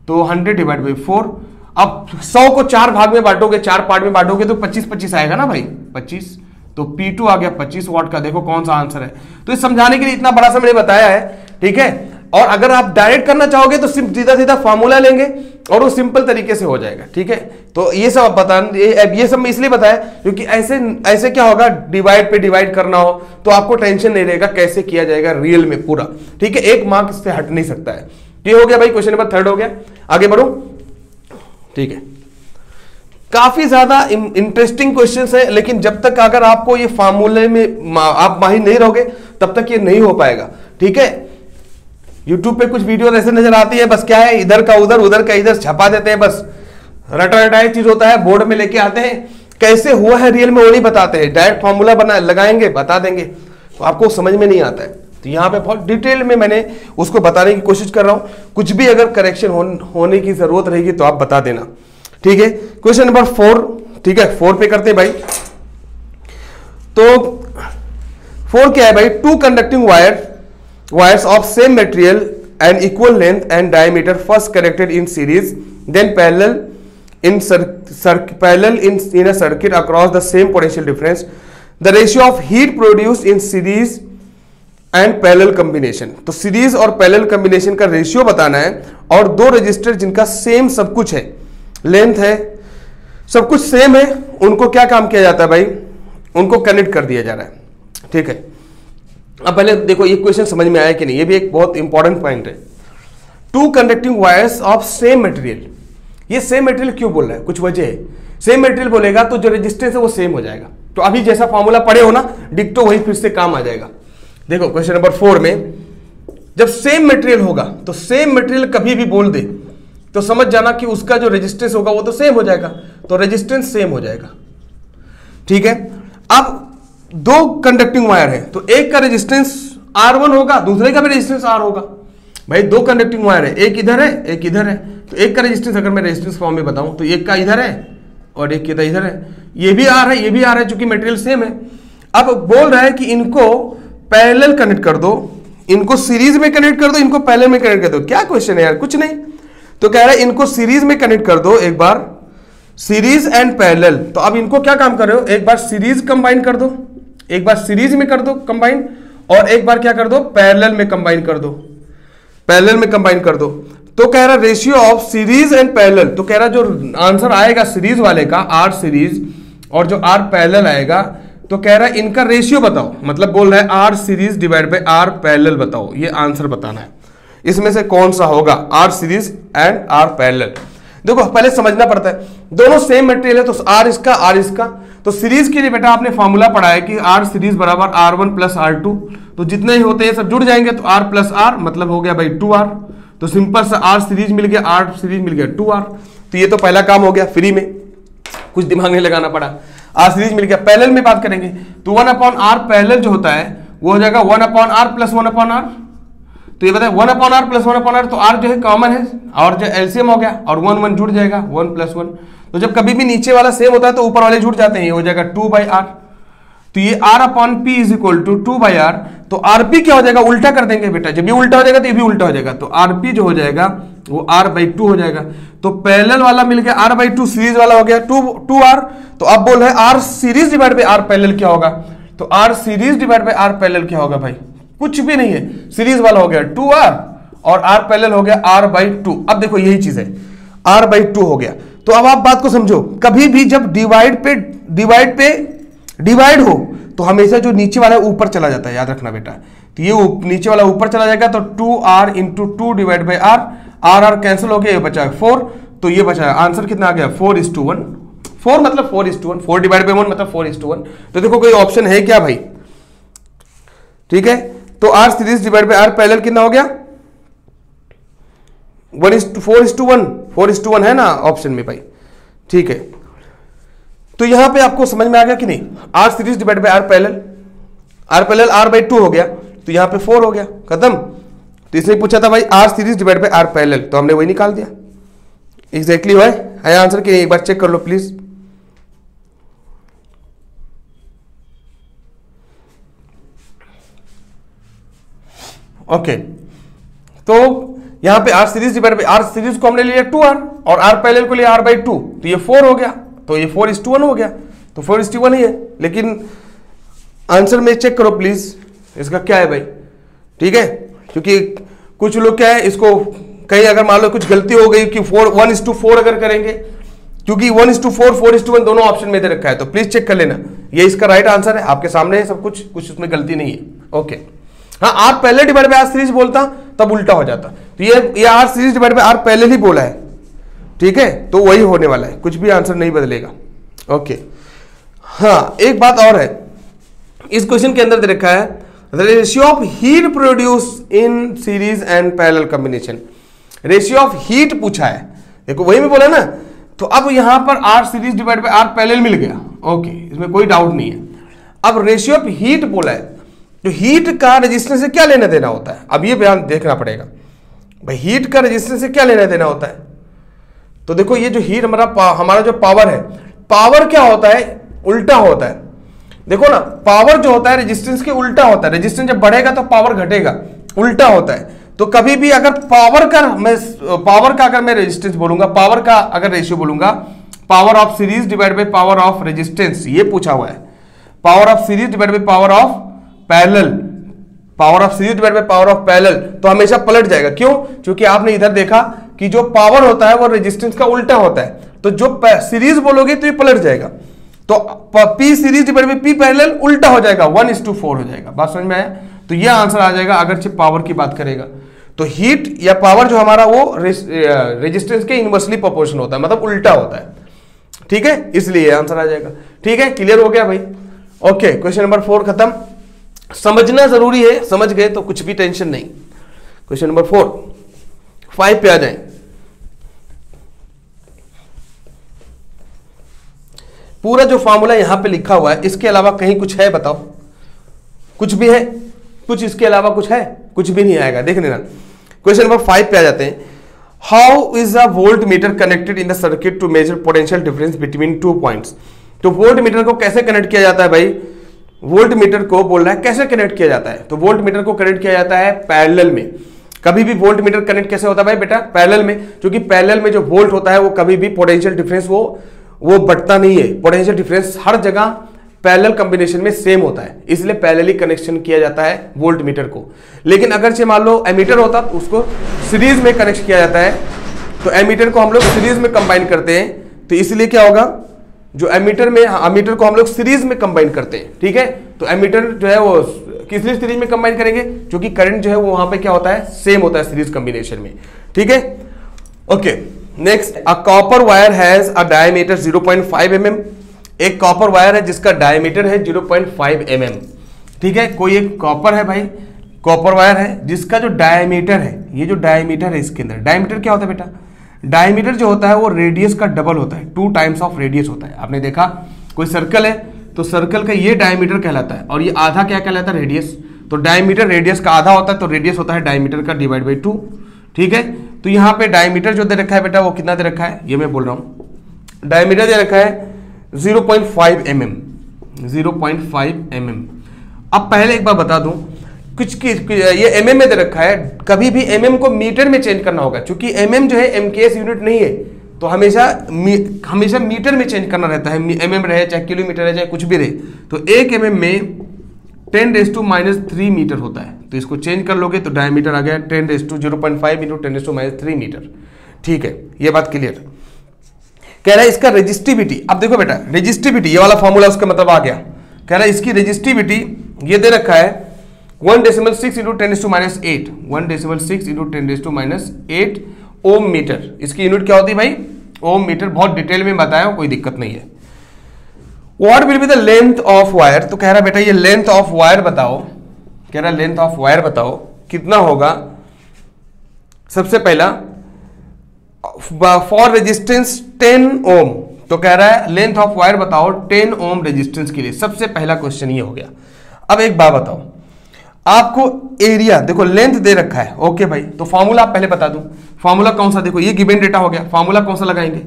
तो 100 डिवाइड बाई 4। अब 100 को 4 भाग में बांटोगे, 4 पार्ट में बांटोगे तो 25 आएगा ना भाई, 25, तो P2 आ गया 25 वाट का, देखो कौन सा आंसर है। तो इस समझाने के लिए इतना बड़ा सा मैंने बताया है, ठीक है। और अगर आप डायरेक्ट करना चाहोगे तो सीधा सीधा फॉर्मूला लेंगे और वो सिंपल तरीके से हो जाएगा, ठीक है। तो ये सब बता, ये सब मैं इसलिए बताया क्योंकि ऐसे क्या होगा, डिवाइड पे डिवाइड करना हो तो आपको टेंशन नहीं रहेगा कैसे किया जाएगा रियल में पूरा, ठीक है। 1 मार्क से हट नहीं सकता है। ये हो गया भाई, क्वेश्चन नंबर 3 हो गया, आगे बढ़ो, ठीक है। काफी ज्यादा इंटरेस्टिंग क्वेश्चंस है, लेकिन जब तक अगर आपको ये फार्मूले में आप माहिर नहीं रहोगे तब तक ये नहीं हो पाएगा, ठीक है। YouTube पे कुछ वीडियो ऐसे नजर आती है, बस क्या है, इधर का उधर उधर का इधर छपा देते हैं, बस रटा रटाई चीज होता है, बोर्ड में लेके आते हैं, कैसे हुआ है रियल में वो नहीं बताते हैं, डायरेक्ट फार्मूला बना लगाएंगे बता देंगे, तो आपको समझ में नहीं आता है। तो यहाँ पे बहुत डिटेल में मैंने उसको बताने की कोशिश कर रहा हूं, कुछ भी अगर करेक्शन होने की जरूरत रहेगी तो आप बता देना, ठीक है। क्वेश्चन नंबर 4, ठीक है, 4 पे करते हैं भाई। तो 4 क्या है भाई, 2 conducting wires of same material and equal length and diameter first connected in series, then parallel in a circuit across the same potential difference. The ratio of heat produced in series and parallel combination. तो series और parallel combination का ratio बताना है, और 2 register जिनका same सब कुछ है, लेंथ है, सब कुछ सेम है, उनको क्या काम किया जाता है भाई, उनको कनेक्ट कर दिया जा रहा है, ठीक है। अब पहले देखो ये क्वेश्चन समझ में आया कि नहीं, ये भी एक बहुत इंपॉर्टेंट पॉइंट है। Two conducting wires of same material. ये सेम मटेरियल क्यों बोल रहा है, कुछ वजह है। सेम मटेरियल बोलेगा तो जो रेजिस्टेंस है वो सेम हो जाएगा। तो अभी जैसा फॉर्मूला पढ़े हो ना, डिक्टो वही फिर से काम आ जाएगा। देखो क्वेश्चन नंबर 4 में जब सेम मटेरियल होगा तो सेम मटेरियल कभी भी बोल दे तो समझ जाना कि उसका जो रेजिस्टेंस होगा वो तो सेम हो जाएगा, तो रेजिस्टेंस सेम हो जाएगा। ठीक है, अब दो कंडक्टिंग वायर है तो एक का रेजिस्टेंस R1 होगा, दूसरे का भी रेजिस्टेंस R होगा। भाई दो कंडक्टिंग वायर है, एक इधर है एक इधर है, तो एक का रेजिस्टेंस अगर मैं रेजिस्टेंस फॉर्म में बताऊं तो एक का इधर है और एक का इधर है, ये भी R है ये भी R है, चूंकि मटेरियल सेम है। अब बोल रहा है कि इनको पैरेलल कनेक्ट कर दो, इनको सीरीज में कनेक्ट कर दो, इनको पैरेलल में कनेक्ट कर दो। क्या क्वेश्चन है यार, कुछ नहीं। तो कह रहा है इनको सीरीज में कनेक्ट कर दो एक बार, सीरीज एंड पैरेलल। तो अब इनको क्या काम कर रहे हो, एक बार सीरीज कंबाइन कर दो, एक बार सीरीज में कर दो कंबाइन, और एक बार क्या कर दो पैरेलल में कंबाइन कर दो, पैरेलल में कंबाइन कर दो। तो कह रहा ratio of series and parallel, तो कह रहा जो आंसर आएगा सीरीज वाले का R सीरीज और जो R पैरेलल आएगा, तो कह रहा है इनका रेशियो बताओ, मतलब बोल रहा है R series divide by R parallel बताओ, ये आंसर बताना है। इसमें से कौन सा होगा, R series and R parallel. देखो पहले समझना पड़ता है, दोनों सेम मटेरियल है तो R इसका R इसका। तो सीरीज के लिए बेटा आपने फॉर्मूला पढ़ा है कि R सीरीज बराबर R1 प्लस R2, तो जितने ही होते हैं सब जुड़ जाएंगे, तो R प्लस R मतलब हो गया भाई 2R। तो सिंपल सा R सीरीज मिल गया, R सीरीज मिल गया 2R। तो ये तो पहला काम हो गया फ्री में, कुछ दिमाग नहीं लगाना पड़ा। R सीरीज मिल गया। पैरेलल में बात करेंगे तो 1/R पैरेलल जो होता है वो हो जाएगा 1/R प्लस 1/R। तो ये बताए 1/R प्लस 1/R, तो R जो है कॉमन है और जो एलसीएम हो गया और 1 1 जुड़ जाएगा, 1 + 1। तो जब कभी भी नीचे वाला सेम होता है तो ऊपर वाले जुड़ जाते हैं, ये हो जाएगा 2/R। तो ये R/P = 2/R। तो RP क्या हो जाएगा, उल्टा कर देंगे बेटा, जब ये उल्टा हो जाएगा तो ये भी उल्टा हो जाएगा, तो RP जो हो जाएगा वो R/2 हो जाएगा। तो पैरेलल वाला मिल गया R/2, सीरीज वाला हो गया 2R। तो अब बोल रहे R series divide by R parallel क्या होगा, तो R series divide by R parallel क्या होगा भाई, कुछ भी नहीं है। सीरीज वाला हो गया 2R और R पैरेलल हो गया R/2। अब देखो यही चीज है, R/2 हो गया। तो अब आप बात को समझो, कभी भी जब डिवाइड हो तो हमेशा जो नीचे वाला ऊपर चला जाता है, याद रखना बेटा। तो ये नीचे वाला ऊपर चला जाएगा, तो 2R × 2 divide by R, R cancel हो गया, ये बचा 4। तो ये बचा आंसर कितना आ गया 4:1। 4 मतलब 4:1, 4 डिवाइड बाय 1 मतलब 4:1। तो देखो कोई ऑप्शन है क्या भाई, ठीक है। तो R series divide by R parallel कितना हो गया 4:1, 4:1 है ना ऑप्शन में भाई, ठीक है। तो यहां पे आपको समझ में आ गया कि नहीं, R series divide by R parallel R/2 हो गया, तो यहां पे 4 हो गया, खत्म। तो इसने पूछा था भाई R series divide by R parallel, तो हमने वही निकाल दिया। एग्जैक्टली है आंसर के, एक बार चेक कर लो प्लीज। ओके, तो यहां पे R series divide by R series को हमने लिया 2R और R पैरेलल को लिया R/2, तो ये 4 हो गया, तो ये 4:1 हो गया। तो 4:1 ही है, लेकिन आंसर में चेक करो प्लीज इसका क्या है भाई, ठीक है। क्योंकि कुछ लोग क्या है, इसको कहीं अगर मान लो कुछ गलती हो गई कि 1:4 अगर करेंगे, क्योंकि 1:4 4:1 दोनों ऑप्शन में दे रखा है, तो प्लीज चेक कर लेना, ये इसका राइट आंसर है, आपके सामने है सब कुछ, कुछ उसमें गलती नहीं है। ओके, हाँ R parallel divide by R series बोलता तब उल्टा हो जाता, तो ये R series divide by R parallel ही बोला है, ठीक है। तो वही होने वाला है, कुछ भी आंसर नहीं बदलेगा। ओके, हाँ एक बात और है, इस क्वेश्चन के अंदर दे रखा है the ratio of heat produce in series and parallel combination. Ratio of heat पूछा है, देखो वही में बोला ना। तो अब यहां पर R series divide by R parallel मिल गया, ओके, इसमें कोई डाउट नहीं है। अब रेशियो ऑफ हीट बोला है, तो हीट का रेजिस्टेंस से क्या लेना देना होता है, अब ये बयान देखना पड़ेगा भाई, हीट का रेजिस्टेंस से क्या लेना देना होता है। तो देखो ये जो हीट हमारा जो पावर है, पावर क्या होता है, उल्टा होता है। देखो ना, पावर जो होता है रेजिस्टेंस के उल्टा होता है, रेजिस्टेंस जब बढ़ेगा तो पावर घटेगा, उल्टा होता है। तो कभी भी अगर पावर का अगर मैं रेजिस्टेंस बोलूंगा, पावर का अगर रेशियो बोलूंगा, power of series divide by power of resistance, ये पूछा हुआ है। Power of series divide by power of parallel, power of series divide by power of parallel, तो हमेशा पलट जाएगा। क्यों? क्योंकि आपने इधर देखा कि जो पावर होता है वो रेजिस्टेंस का उल्टा होता है, तो जो सीरीज बोलोगे तो ये पलट जाएगा। तो P series divide bye P parallel उल्टा हो जाएगा, 1:4 हो जाएगा। बात समझ में आया? तो ये आंसर आ जाएगा अगर पावर की बात करेगा। तो हीट या पावर जो हमारा वो रेजिस्टेंस के इनवर्सली प्रोपोर्शनल होता है, मतलब उल्टा होता है। ठीक है, इसलिए आंसर आ जाएगा। ठीक है, क्लियर हो गया भाई? ओके, क्वेश्चन नंबर 4 खत्म। समझना जरूरी है, समझ गए तो कुछ भी टेंशन नहीं। क्वेश्चन नंबर 4, 5 पे आ जाए। पूरा जो फॉर्मूला यहां पे लिखा हुआ है, इसके अलावा कहीं कुछ है? बताओ, कुछ भी है? कुछ इसके अलावा कुछ है? कुछ भी नहीं आएगा, देख लेना। क्वेश्चन नंबर 5 पे आ जाते हैं। How is a voltmeter connected in the circuit to measure potential difference between 2 points? तो वोल्ट मीटर को कैसे कनेक्ट किया जाता है भाई? वोल्ट मीटर को बोल रहा है कैसे कनेक्ट किया जाता है? तो वोल्ट मीटर को कनेक्ट किया जाता है पैरेलल में। कभी भी वोल्ट मीटर कनेक्ट कैसे होता है भाई बेटा? पैरेलल में, क्योंकि पैरेलल में जो वोल्ट होता है वो कभी भी पोटेंशियल डिफरेंस वो बढ़ता नहीं है। पोटेंशियल डिफरेंस हर जगह पैरेलल कॉम्बिनेशन में सेम होता है, इसलिए पैरेलली कनेक्शन किया जाता है वोल्ट मीटर को। लेकिन अगर से मान लो एमीटर होता तो उसको सीरीज में कनेक्ट किया जाता है। तो एमीटर को हम लोग सीरीज में कंबाइन करते हैं, तो इसलिए क्या होगा, जो एमीटर को हम लोग सीरीज में कंबाइन करते हैं। ठीक है, तो एमीटर जो है वो किस लिए सीरीज में कंबाइन करेंगे? क्योंकि करंट जो है वो वहां पे क्या होता है, सेम होता है सीरीज कॉम्बिनेशन में। ठीक है, okay next. A copper wire has a diameter 0.5 mm। एक कॉपर वायर है जिसका डायमीटर है 0.5 mm। ठीक है, कोई एक कॉपर है भाई, कॉपर वायर है जिसका जो डायमीटर है, ये जो डायमीटर है इसके अंदर, डायमीटर क्या होता है बेटा? डायमीटर जो होता है वो रेडियस का डबल होता है, 2 टाइम्स ऑफ रेडियस होता है। आपने देखा कोई सर्कल है तो सर्कल का ये डायमीटर कहलाता है और ये आधा क्या कहलाता है? रेडियस। तो डायमीटर रेडियस का आधा होता है, तो रेडियस होता है डायमीटर का डिवाइड बाई 2। ठीक है, तो यहाँ पे डायमीटर जो दे रखा है बेटा वो कितना दे रखा है, ये मैं बोल रहा हूँ। डायमीटर दे रखा है 0.5 mm, 0.5 mm। अब पहले एक बार बता दूं, कुछ ये mm में दे रखा है, कभी भी mm को मीटर में चेंज करना होगा, क्योंकि mm जो है MKS यूनिट नहीं है, तो हमेशा मीटर में चेंज करना रहता है। mm रहे चाहे किलोमीटर रहे चाहे कुछ भी रहे, तो 1 mm में 10⁻³ मीटर होता है। तो इसको चेंज कर लोगे तो डायमीटर आ गया 10⁻0.5 × 10⁻³ मीटर। ठीक है, ये बात क्लियर। कह रहा है इसका रेजिस्टिविटी, अब देखो बेटा रेजिस्टिविटी, ये वाला फॉर्मूला उसका मतलब आ गया। कह रहा है इसकी रेजिस्टिविटी ये दे रखा है 1.6 × 10⁻8, 1.6 × 10⁻8 ओम मीटर। इसकी यूनिट क्या होती है भाई? ओम मीटर। बहुत डिटेल में बताया, कोई दिक्कत नहीं है। What will be the length of wire? तो कह रहा बेटा ये लेंथ ऑफ वायर बताओ, कह रहा लेंथ ऑफ वायर बताओ कितना होगा। सबसे पहला फॉर रेजिस्टेंस 10 ओम, तो कह रहा है लेंथ ऑफ वायर बताओ 10 ओम रेजिस्टेंस के लिए। सबसे पहला क्वेश्चन ये हो गया। अब एक बात बताओ, आपको एरिया देखो लेंथ दे रखा है, ओके भाई, तो फॉर्मूला आप पहले बता दूं। फॉर्मूला कौन सा? देखो ये गिवन डेटा हो गया, फॉर्मूला कौन सा लगाएंगे?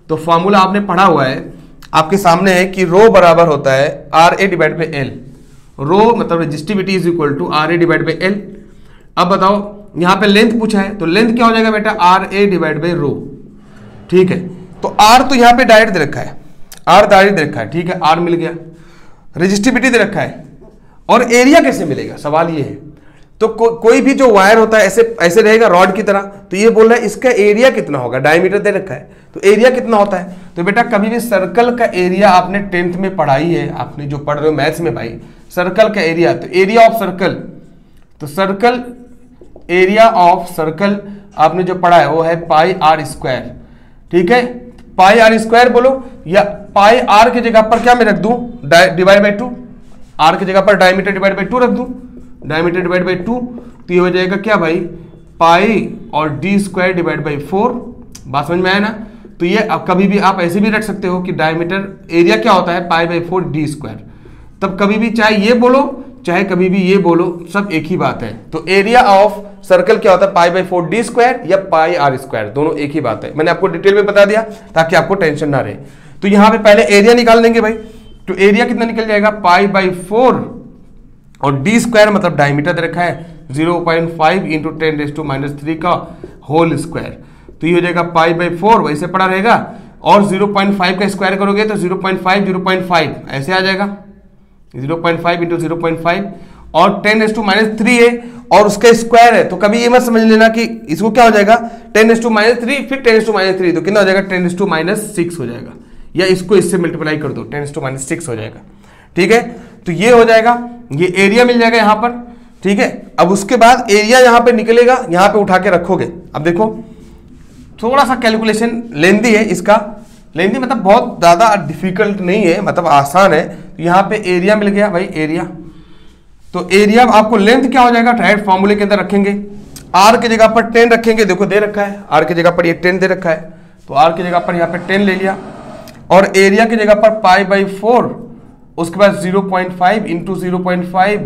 तो फॉर्मूला आपने पढ़ा हुआ है, आपके सामने है कि रो बराबर होता है RA/L। रो मतलब resistivity is equal to RA/L। अब बताओ यहां पे लेंथ पूछा है, तो लेंथ क्या हो जाएगा बेटा? RA/ρ। ठीक है, तो R तो यहां पे डायरेक्ट दे रखा है, R डायरेक्ट दे रखा है। ठीक है, R मिल गया। रेजिस्टिविटी दे रखा है, और एरिया कैसे मिलेगा? सवाल ये है। तो कोई भी जो वायर होता है ऐसे रहेगा रॉड की तरह, तो ये बोल रहा है इसका एरिया कितना होगा? डायमीटर दे रखा है, तो एरिया कितना होता है? तो बेटा कभी भी सर्कल का एरिया आपने 10th में पढ़ाई है, आपने जो पढ़ रहे हो मैथ्स में भाई, सर्कल का एरिया, तो एरिया ऑफ सर्कल, तो सर्कल एरिया ऑफ सर्कल आपने जो पढ़ा है वो है πr²। ठीक है, πr² बोलो, या πr की जगह पर क्या मैं रख दूं? Divide by 2। r की जगह पर डायमीटर डिवाइड बाई 2 रख दूं, डायमीटर डिवाइड बाई 2, तो ये हो जाएगा क्या भाई? पाई और d² डिवाइड बाई 4। बात समझ में आया ना? तो ये अब कभी भी आप ऐसे भी रख सकते हो कि डायमीटर एरिया क्या होता है? π/4 d²। तब कभी भी चाहे ये बोलो चाहे कभी भी ये बोलो, सब एक ही बात है। तो एरिया ऑफ सर्कल क्या होता है? π/4 d² या πr², दोनों एक ही बात है। मैंने आपको डिटेल में बता दिया ताकि आपको टेंशन ना रहे। तो यहां पे पहले एरिया निकाल लेंगे भाई, तो एरिया कितना निकल जाएगा? π/4 और d² मतलब डायमीटर दे रखा है 0.5 × 10⁻³ का होल स्क्वायर, तो ये हो जाएगा π/4, वैसे पड़ा रहेगा, और 0.5 का स्क्वायर करोगे तो 0.5 ऐसे आ जाएगा, 0.5 × 0.5, और 10⁻³ है और उसका स्क्वायर है। तो कभी ये मत समझ लेना कि इसको क्या हो जाएगा 10⁻³ फिर 10⁻³ तो कितना हो जाएगा 10⁻6 हो जाएगा, या इसको इससे मल्टीप्लाई कर दो 10⁻6 हो जाएगा। ठीक है, तो ये हो जाएगा, ये एरिया मिल जाएगा यहाँ पर। ठीक है। अब उसके बाद एरिया यहां पे निकलेगा, यहां पे उठा के रखोगे। अब देखो थोड़ा सा कैलकुलेशन लेंदी है इसका, लेंदी मतलब बहुत ज्यादा डिफिकल्ट नहीं है, मतलब आसान है। तो यहां पे एरिया मिल गया भाई, एरिया। तो एरिया आपको लेंथ क्या हो जाएगा, डायरेक्ट फॉर्मूले के अंदर रखेंगे। आर की जगह पर 10 रखेंगे, देखो दे रखा है आर की जगह पर, ये 10 दे रखा है, तो आर की जगह पर यहाँ पे 10 ले लिया। और एरिया की जगह पर π/4, उसके बाद 0.5 इंटू 0.5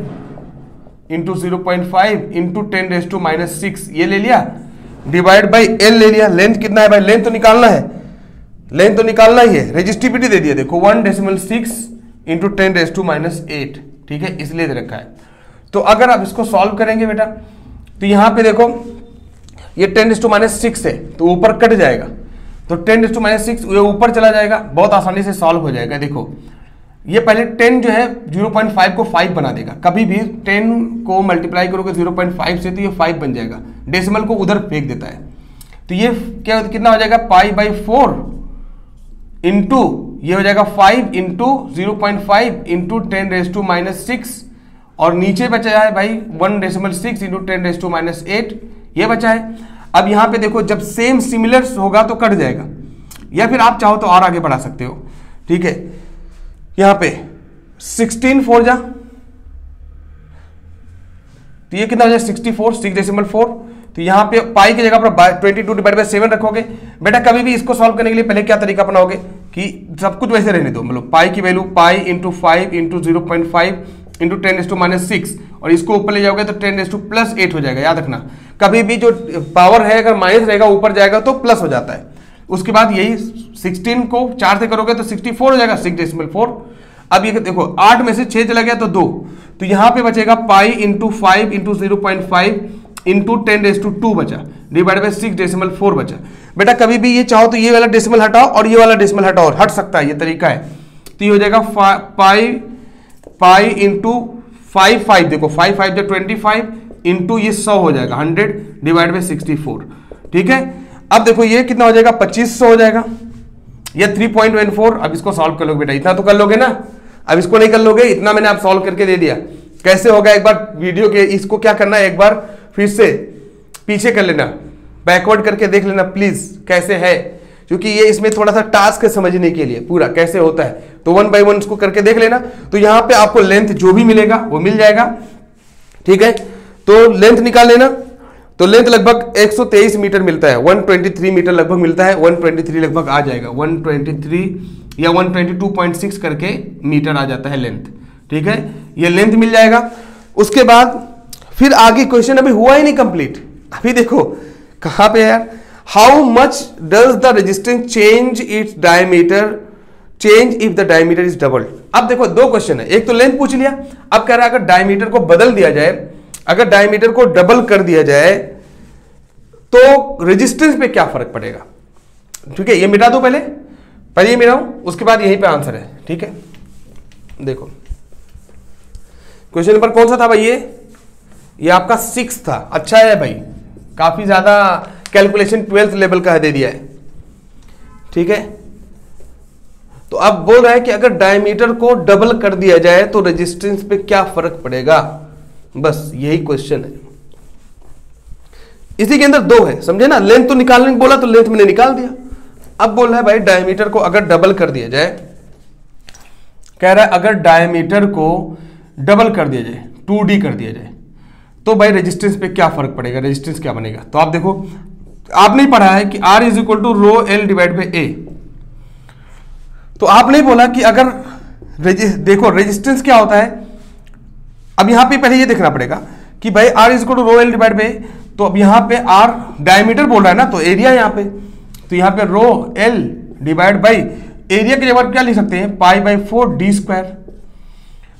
इंटू 0.5 इंटू 10⁻⁻⁶ ये ले लिया, डिवाइड बाई एल ले लिया। लेंथ कितना है भाई, लेंथ तो निकालना है, लेंथ तो निकालना ही है। रेजिस्टिविटी दे दिया देखो 1.6 इंटू 10⁻⁸, ठीक है, इसलिए दे रखा है। तो अगर आप इसको सॉल्व करेंगे बेटा, तो यहां पे देखो ये 10⁻⁶ है, तो ऊपर कट जाएगा, तो 10⁻⁶ ये ऊपर चला जाएगा, बहुत आसानी से सॉल्व हो जाएगा। देखो ये पहले 10 जो है 0.5 को 5 बना देगा, कभी भी 10 को मल्टीप्लाई करोगे 0.5 से तो ये 5 बन जाएगा, डेसिमल को उधर फेंक देता है। तो ये क्या कितना हो जाएगा, π/4 इंटू ये हो जाएगा 5 इंटू 0.5 इंटू 10⁻⁻⁶, और नीचे बचा है भाई 1.6 इंटू 10⁻⁸, ये बचा है। अब यहां पे देखो जब सेम सिमिलर होगा तो कट जाएगा, या फिर आप चाहो तो और आगे बढ़ा सकते हो, ठीक है। यहां पे 16 4 जा, तो ये कितना हो जाए 64, 6.4। तो यहां पे पाई की जगह पर 22/7 रखोगे। बेटा कभी भी इसको सॉल्व करने के लिए पहले क्या तरीका अपनाओगे कि सब कुछ वैसे रहने दो, मतलब पाई की value pi into 5 into 0.5 into 10⁻⁶, और इसको ऊपर ले जाओगे तो 10⁻+8 हो जाएगा। याद रखना कभी भी जो पावर है अगर माइनस रहेगा ऊपर जाएगा तो प्लस हो जाता है। उसके बाद यही 16 को 4 से करोगे तो 64 हो जाएगा, 6.4। अब ये देखो 8 में से 6 चला गया तो 2, तो यहां पे बचेगा पाई इंटू 5 इंटू 0.5 इंटू 10⁻² बचा, डिवाइड बाई 6.4 बचा। बेटा कभी भी ये चाहो तो ये वाला डेसिमल हटाओ और ये वाला डेसिमल हटाओ, हट सकता है, ये तरीका है। तो ये हो जाएगा पाई इंटू 5 देखो 5 जो 25 इंटू ये 100 हो जाएगा 100 डिवाइड बाई 64, ठीक है। अब देखो ये कितना हो जाएगा 2500 हो जाएगा, ये 3.14। अब इसको सॉल्व कर लोगे बेटा, इतना तो कर लोगे ना, अब इसको नहीं कर लोगे, इतना मैंने आप सॉल्व करके दे दिया। कैसे होगा एक बार वीडियो के, इसको क्या करना है एक बार फिर से पीछे कर लेना, बैकवर्ड करके देख लेना प्लीज कैसे है, क्योंकि ये इसमें थोड़ा सा टास्क है समझने के लिए पूरा कैसे होता है। तो 1 बाय 1 इसको करके देख लेना। तो यहां पे आपको लेंथ जो भी मिलेगा वो मिल जाएगा, ठीक है। तो लेंथ निकाल लेना, तो लेंथ लगभग 123 मीटर मिलता है, 123 मीटर लगभग मिलता है, 123 लगभग आ जाएगा, 123 या 122.6 करके मीटर आ जाता है लेंथ, ठीक है। ये लेंथ मिल जाएगा। उसके बाद फिर आगे क्वेश्चन अभी हुआ ही नहीं कंप्लीट, अभी देखो कहां पे है यार, how much does the resistance change its diameter change if the diameter is doubled. अब देखो दो क्वेश्चन है, एक तो लेंथ पूछ लिया, अब कह रहा है अगर डायमीटर को बदल दिया जाए, अगर डायमीटर को डबल कर दिया जाए तो रेजिस्टेंस पे क्या फर्क पड़ेगा, ठीक है। ये मिटा दो पहले ये मिटाओ, उसके बाद यहीं पे आंसर है, ठीक है। देखो क्वेश्चन नंबर कौन सा था भाई, ये आपका 6 था। अच्छा है भाई, काफी ज्यादा कैलकुलेशन 12th लेवल का दे दिया है, ठीक है। तो अब बोल रहा है कि अगर डायमीटर को डबल कर दिया जाए तो रेजिस्टेंस पे क्या फर्क पड़ेगा, बस यही क्वेश्चन है। इसी के अंदर दो है, समझे ना। लेंथ तो निकालने बोला तो लेंथ मैंने निकाल दिया। अब बोल रहा है भाई डायमीटर को अगर डबल कर दिया जाए, कह रहा है अगर डायमीटर को डबल कर दिया जाए 2D कर दिया जाए तो भाई रेजिस्टेंस पे क्या फर्क पड़ेगा, रेजिस्टेंस क्या बनेगा। तो आप देखो आपने ही पढ़ा है कि R is equal to rho L divide by A। तो आपने बोला कि अगर देखो रेजिस्टेंस क्या होता है, अब यहां पे पहले ये देखना पड़ेगा कि भाई R is equal to rho L divide by, तो अब यहां पे R डायमीटर बोल रहा है ना, तो एरिया यहां पे, तो यहां पे रो L डिवाइड बाई एरिया की जगह क्या लिख सकते हैं π/4d²।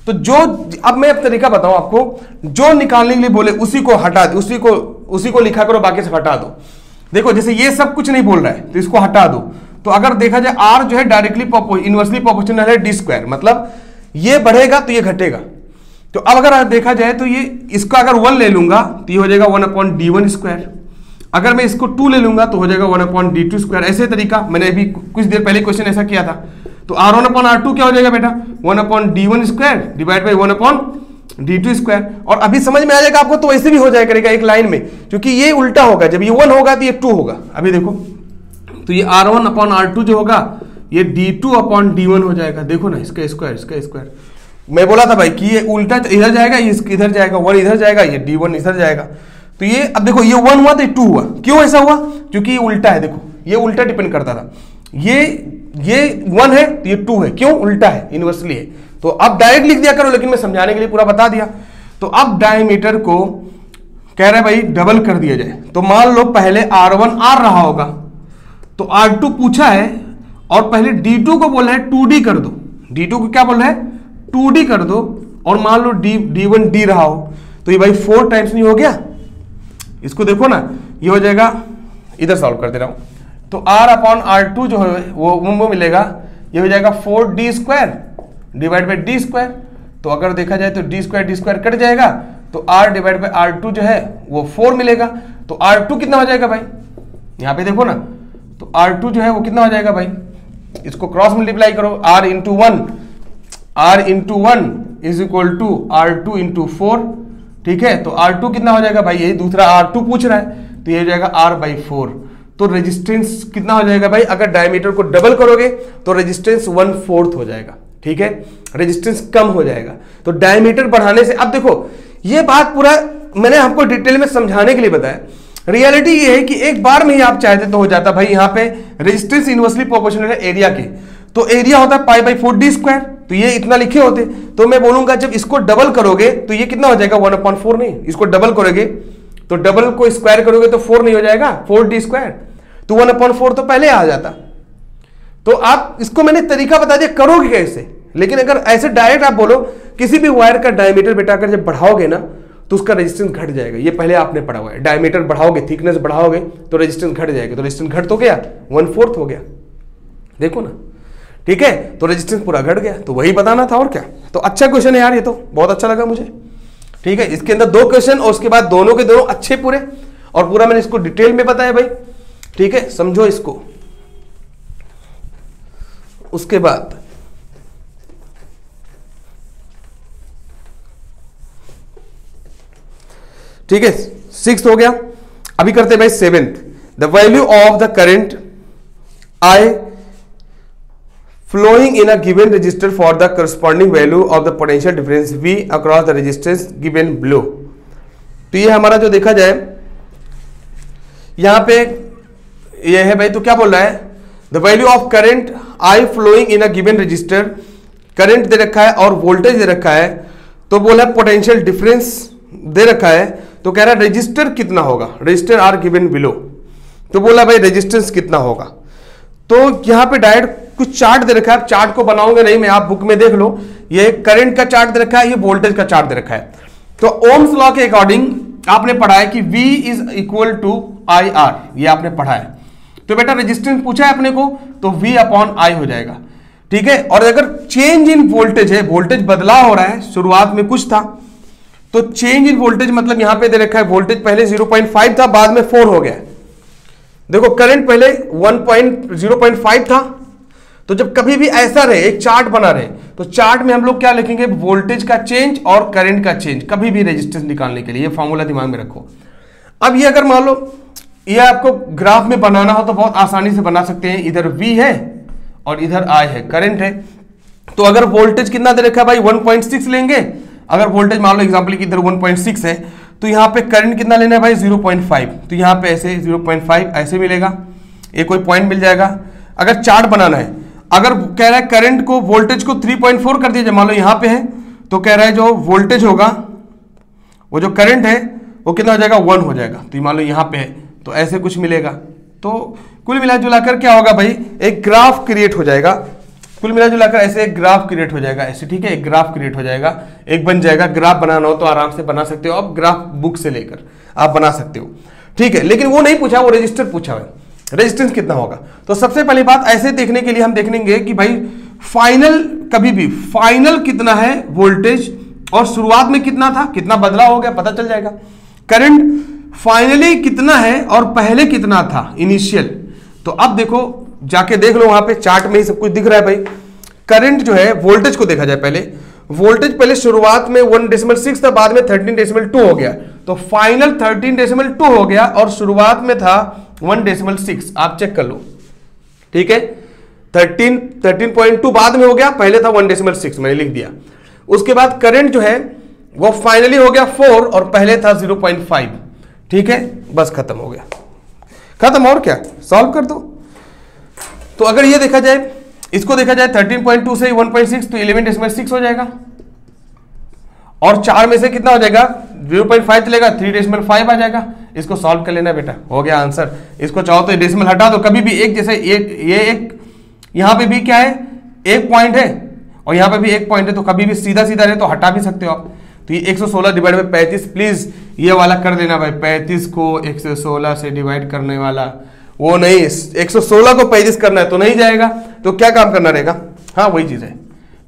तो जो अब मैं अब तरीका बताऊं आपको, जो निकालने के लिए बोले उसी को हटा दो, उसी को लिखा करो, बाकी से हटा दो। देखो जैसे ये सब कुछ नहीं बोल रहा है तो इसको हटा दो। तो अगर देखा जाए R जो है डायरेक्टली इनवर्सली प्रोपोर्शनल है d², मतलब ये बढ़ेगा तो ये घटेगा। तो अब अगर देखा जाए तो ये इसका अगर 1 ले लूंगा तो ये हो जाएगा 1/d1², अगर मैं इसको 2 ले लूंगा तो हो जाएगा 1/d2²। ऐसे तरीका मैंने अभी कुछ देर पहले क्वेश्चन ऐसा किया था। तो R1/R2 क्या हो जाएगा बेटा 1/d1² divide by 1/d2²। d2 square. और अभी समझ में आ जाएगा आपको, तो ऐसे भी हो जाएगा करेगा एक लाइन में, क्योंकि ये उल्टा होगा, जब ये 1 होगा तो ये 2 होगा। अभी देखो तो ये r1 अपॉन r2 जो होगा ये d2 अपॉन d1 हो जाएगा। देखो ना इसका स्क्वायर मैं बोला था भाई कि ये उल्टा इधर जाएगा, ये इधर जाएगा, 1 इधर जाएगा, ये d1 इधर जाएगा। तो ये अब देखो ये 1 हुआ तो ये 2 हुआ। क्यों ऐसा हुआ? क्योंकि ये उल्टा है। देखो ये उल्टा डिपेंड करता था, ये 1 है तो ये 2 है। क्यों? उल्टा है, इनवर्सली है। तो अब डायरेक्ट लिख दिया करो, लेकिन मैं समझाने के लिए पूरा बता दिया। तो अब डायमीटर को कह रहा है भाई डबल कर दिया जाए। तो मान लो पहले r1 r रहा होगा, तो r2 पूछा है और पहले d2 को बोला है 2d कर दो। d2 को क्या बोल रहा है? 2d कर दो। और मान लो d1 d रहा हो, तो ये भाई 4 टाइम्स नहीं हो गया? इसको देखो ना, ये हो जाएगा, इधर सॉल्व कर दे रहा हूं। तो r अपॉन r2 जो है वो मिलेगा, ये हो जाएगा 4d square divide by d square. तो अगर देखा जाए तो d स्क्वायर कट जाएगा, तो r डिवाइड बाई r2 जो है वो 4 मिलेगा। तो r2 कितना हो जाएगा भाई? यहां पे देखो ना, तो r2 जो है वो कितना हो जाएगा भाई? इसको क्रॉस मल्टीप्लाई करो, r into 1 is equal to r2 into 4। ठीक है, तो r2 कितना हो जाएगा भाई? यही दूसरा r2 पूछ रहा है, तो ये हो जाएगा r/4। तो रेजिस्टेंस कितना हो जाएगा भाई? अगर डायमीटर को डबल करोगे तो रेजिस्टेंस 1/4 हो जाएगा। ठीक है, रेजिस्टेंस कम हो जाएगा। तो डायमीटर बढ़ाने से, अब देखो ये बात पूरा मैंने आपको डिटेल में समझाने के लिए बताया। रियलिटी ये है कि एक बार में ही आप चाहते तो हो जाता भाई। यहाँ पे रेजिस्टेंस इनवर्सली प्रोपोर्शनल है एरिया के, तो एरिया होता है π/4d स्क्वायर। तो ये इतना लिखे होते, तो मैं बोलूंगा जब इसको डबल करोगे तो ये कितना हो जाएगा? 1/4 नहीं, इसको डबल करोगे तो डबल को स्क्वायर करोगे तो 4 नहीं हो जाएगा? 4d square. तो 1/4 तो पहले आ जाता। तो आप इसको मैंने तरीका बता दिया करोगे कैसे। लेकिन अगर ऐसे डायरेक्ट आप बोलो किसी भी वायर का डायमीटर बेटा अगर जब बढ़ाओगे ना तो उसका रेजिस्टेंस घट जाएगा। ये पहले आपने पढ़ा हुआ है, डायमीटर बढ़ाओगे, थिकनेस बढ़ाओगे तो रेजिस्टेंस घट जाएगा। तो रेजिस्टेंस घट तो गया, 1/4 हो गया। देखो ना, ठीक है, तो रेजिस्टेंस पूरा घट गया। तो वही बताना था और क्या। तो अच्छा क्वेश्चन है यार, ये तो बहुत अच्छा लगा मुझे। ठीक है, इसके अंदर 2 क्वेश्चन और उसके बाद दोनों के दोनों अच्छे पूरे, और पूरा मैंने इसको डिटेल में बताया भाई। ठीक है, समझो इसको। उसके बाद ठीक है, 6th हो गया। अभी करते हैं भाई 7th। The value of the current I flowing in a given resistor for the corresponding value of the potential difference V across the resistance given below। तो ये हमारा जो देखा जाए यहां पे ये है भाई, तो क्या बोल रहा है? The value of current I flowing in a given resistor, current दे रखा है और वोल्टेज दे रखा है। तो बोला पोटेंशियल डिफरेंस दे रखा है, तो कह रहा है रजिस्टर कितना होगा? Resistor are given below. तो बोला भाई रेजिस्टेंस कितना होगा? तो यहां पे डायरेक्ट कुछ चार्ट दे रखा है। चार्ट को बनाऊंगा नहीं मैं, आप बुक में देख लो। ये करंट का चार्ट दे रखा है, ये वोल्टेज का चार्ट दे रखा है। तो ओम्स लॉ के अकॉर्डिंग आपने पढ़ा है कि V is equal to IR, ये आपने पढ़ा है। तो बेटा रेजिस्टेंस पूछा है अपने को, तो V अपॉन I हो जाएगा। ठीक है, और अगर चेंज इन वोल्टेज है, वोल्टेज बदलाव हो रहा है, शुरुआत में कुछ था, तो चेंज इन वोल्टेज मतलब यहां पे दे रखा है वोल्टेज पहले 0.5 था, बाद में 4 हो गया। देखो करंट पहले 0.5 था। तो जब कभी भी ऐसा रहे, एक चार्ट बना रहे, तो चार्ट में हम लोग क्या लिखेंगे? वोल्टेज का चेंज और करंट का चेंज, कभी भी रेजिस्टेंस निकालने के लिए। ये फॉर्मूला दिमाग में रखो। अब ये अगर मान लो ये आपको ग्राफ में बनाना हो तो बहुत आसानी से बना सकते हैं। इधर V है और इधर I है, करंट है। तो अगर वोल्टेज कितना दे रखा है भाई? 1.6 लेंगे। अगर वोल्टेज मान लो एग्जांपल की इधर 1.6 है, तो यहाँ पे करंट कितना लेना है भाई? 0.5। तो यहाँ पे ऐसे 0.5 ऐसे मिलेगा, ये कोई पॉइंट मिल जाएगा। अगर चार्ट बनाना है, अगर कह रहा है करंट को वोल्टेज को 3.4 कर दीजिए, मान लो यहाँ पे है, तो कह रहा है जो वोल्टेज होगा, वो जो करंट है वो कितना हो जाएगा? 1 हो जाएगा। तो मान लो यहाँ पे है, तो ऐसे कुछ मिलेगा। तो कुल मिला जुलाकर क्या होगा भाई? एक ग्राफ क्रिएट हो जाएगा। कुल मिला जुलाकर ऐसे एक ग्राफ क्रिएट हो जाएगा, ऐसे। ठीक है, एक ग्राफ क्रिएट हो जाएगा, एक बन जाएगा। ग्राफ बनाना हो तो आराम से बना सकते हो आप, ग्राफ बुक से लेकर आप बना सकते हो। ठीक है, लेकिन वो नहीं पूछा, वो रजिस्टर पूछा है, रेजिस्टेंस कितना होगा। तो सबसे पहली बात ऐसे देखने के लिए हम देखेंगे कि भाई फाइनल, कभी भी फाइनल कितना है वोल्टेज और शुरुआत में कितना था, कितना बदलाव हो गया, पता चल जाएगा। करंट फाइनली कितना है और पहले कितना था इनिशियल। तो अब देखो, जाके देख लो, वहां पे चार्ट में ही सब कुछ दिख रहा है भाई। करंट जो है, वोल्टेज को देखा जाए पहले, वोल्टेज पहले शुरुआत में 1.6 था, बाद में 13.2 हो गया, तो फाइनल 13.2 हो गया और शुरुआत में था 1.6। आप चेक कर लो, ठीक है। 13.2 बाद में हो गया, पहले था 1.6, मैंने लिख दिया। उसके बाद करंट जो है वो फाइनली हो गया 4 और पहले था 0.5, ठीक है। बस खत्म हो गया, खत्म। और क्या, सॉल्व कर दो। तो अगर ये देखा जाए, इसको देखा जाए 13.2 से 1.6 तो 11.6 हो जाएगा, और 4 में से कितना हो जाएगा, 0.5 चलेगा, 3.5 आ जाएगा। इसको सॉल्व कर लेना बेटा, हो गया आंसर। इसको चाहो तो डेसिमल हटा दो, कभी भी एक, जैसे ये एक यहां पे भी क्या है, एक पॉइंट है और यहां पे भी एक पॉइंट है, तो कभी भी सीधा सीधा रहे तो हटा भी सकते हो आप। तो ये 116 डिवाइड बाई 35, प्लीज ये वाला कर देना भाई, 35 को 116 से डिवाइड करने वाला वो नहीं, 116 को 35 करना है तो नहीं जाएगा, तो क्या काम करना रहेगा, हाँ वही चीज है,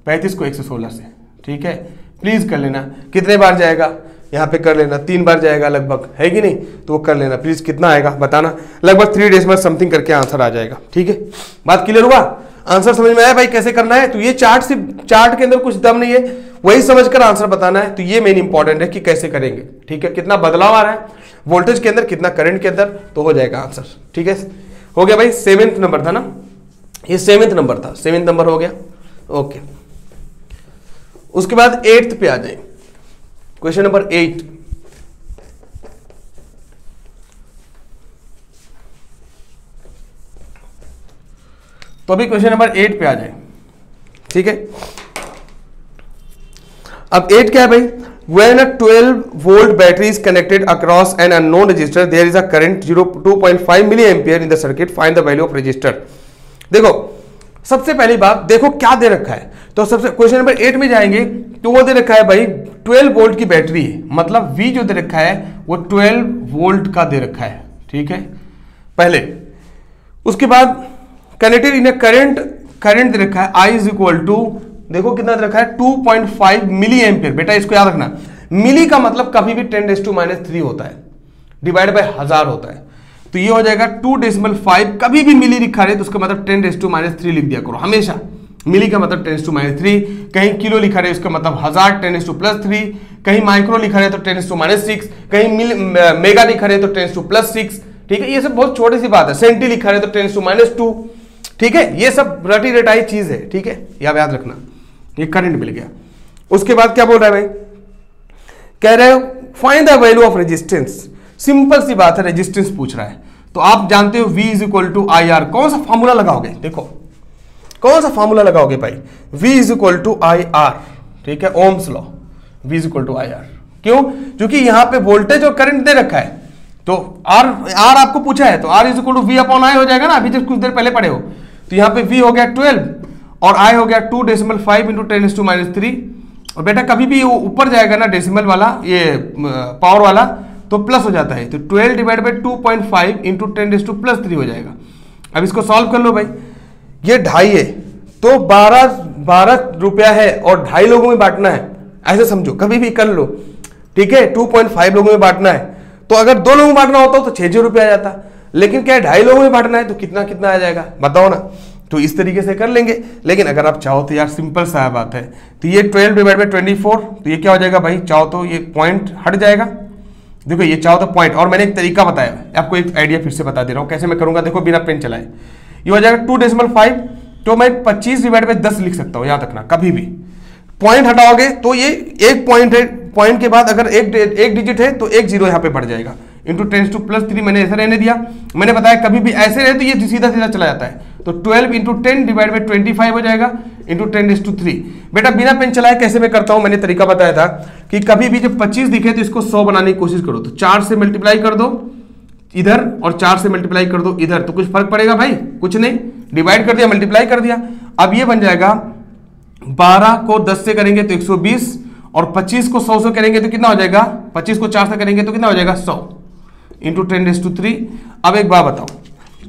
35 को 116 से, ठीक है। प्लीज कर लेना, कितने बार जाएगा, यहाँ पे कर लेना 3 बार जाएगा लगभग, है कि नहीं, तो वो कर लेना प्लीज, कितना आएगा बताना, लगभग 3 डेसिमल समथिंग करके आंसर आ जाएगा, ठीक है। बात क्लियर हुआ, आंसर समझ में आया भाई कैसे करना है। तो ये चार्ट से, चार्ट के अंदर कुछ दम नहीं है, वही समझकर आंसर बताना है, तो ये मेन इंपॉर्टेंट है कि कैसे करेंगे, ठीक है। कितना बदलाव आ रहा है वोल्टेज के अंदर, कितना करंट के अंदर, तो हो जाएगा आंसर, ठीक है। हो गया भाई, 7th नंबर था ना, ये 7th नंबर था, 7th नंबर हो गया, ओके। उसके बाद 8th पे आ जाए, क्वेश्चन नंबर 8। तो अभी क्वेश्चन नंबर 8 पे आ जाए, ठीक है। अब 8 क्या है भाई, when a 12 volt battery is connected across an unknown resistor there is a current 2.5 milliampere in the circuit, find the value of resistor। देखो सबसे पहली बात, देखो क्या दे रखा है, तो सबसे क्वेश्चन नंबर 8 में जाएंगे तो वो दे रखा है भाई 12 वोल्ट की बैटरी है, मतलब V जो दे रखा है वो 12 वोल्ट का दे रखा है, ठीक है पहले। उसके बाद कनेक्टेड इन करंट, करंट दे रखा है I इज इक्वल टू, देखो कितना दे रखा है 2.5 मिली एम्पियर। बेटा इसको याद रखना, मिली का मतलब कभी भी 10⁻³ होता है, डिवाइड बाय 1000 होता है, तो ये हो जाएगा 2.5। कभी भी मिली लिखा रहे तो उसका मतलब 10⁻³ लिख दिया करो हमेशा, मिली का मतलब 10⁻³, कहीं किलो लिखा रहे उसका मतलब 1000 10⁻3, कहीं माइक्रो लिखा रहे तो 10⁻6, कहीं मेगा लिखा रहे तो 10⁻6, ठीक है। ये सब बहुत छोटी सी बात है, सेंटी लिखा रहे तो 10⁻², ठीक है। ये सब रटी रटाई चीज है, ठीक है, यह याद रखना। ये करंट मिल गया। उसके बाद क्या बोल रहा है भाई, कह रहे हो find the value of resistance. Simple सी बात है, रेजिस्टेंस पूछ रहा है, तो आप जानते हो V is equal to IR। कौन सा फॉर्मूला लगाओगे, देखो कौन सा फॉर्मूला लगाओगे भाई, V is equal to IR, ठीक है, Ohm's law, V is equal to IR। क्यों, क्योंकि यहां पे वोल्टेज और करंट दे रखा है, तो R आपको पूछा है, तो R is equal to V upon I हो जाएगा ना, अभी जब कुछ देर पहले पढ़े हो। तो यहाँ पे V हो गया 12 और I हो गया 2.5 इंटू 10⁻3। और बेटा कभी भी वो ऊपर जाएगा ना डेसिमल वाला, ये पावर वाला, तो प्लस हो जाता है, तो 12 डिवाइड बाई 2.5 इंटू 10⁻3 हो जाएगा। अब इसको सॉल्व कर लो भाई, ये 2.5 है तो 12 रुपया है और 2.5 लोगों में बांटना है, ऐसे समझो, कभी भी कर लो, ठीक है। 2.5 लोगों में बांटना है, तो अगर 2 लोगों में बांटना होता तो 6 रुपया आ जाता, लेकिन क्या है 2.5 लोगों में बांटना है तो कितना कितना आ जाएगा बताओ ना। तो इस तरीके से कर लेंगे, लेकिन अगर आप चाहो तो यार सिंपल सा बात है, तो ये 12 डिवाइड बाई 24, तो ये क्या हो जाएगा भाई, चाहो तो ये पॉइंट हट जाएगा, देखो ये चाहो तो पॉइंट, और मैंने एक तरीका बताया, आपको एक आइडिया फिर से बता दे रहा हूँ कैसे मैं करूंगा, देखो बिना पेन चलाए, ये हो जाएगा 2.5, तो मैं 25 डिवाइड बाई 10 लिख सकता हूँ, याद रखना कभी भी पॉइंट हटाओगे तो ये एक पॉइंट है, पॉइंट के बाद अगर एक डिजिट है तो एक जीरो यहाँ पे बढ़ जाएगा, इंटू 10⁻3 मैंने ऐसा रहने दिया। मैंने बताया कभी भी ऐसे रहे तो ये सीधा सीधा चला जाता है, तो 12 इंटू 10 डिवाइड बाई 25 हो जाएगा इंटू 10⁻3। बेटा बिना पेन चलाए कैसे मैं करता हूं, मैंने तरीका बताया था कि कभी भी जब 25 दिखे तो इसको 100 बनाने की कोशिश करो, तो 4 से मल्टीप्लाई कर दो इधर और 4 से मल्टीप्लाई कर दो इधर, तो कुछ फर्क पड़ेगा भाई, कुछ नहीं, डिवाइड कर दिया मल्टीप्लाई कर दिया। अब ये बन जाएगा 12 को 10 से करेंगे तो 120 और 25 को 100 से करेंगे तो कितना हो जाएगा, 25 को 4 से करेंगे तो कितना हो जाएगा 100 इंटू 10⁻3। अब एक बात बताओ,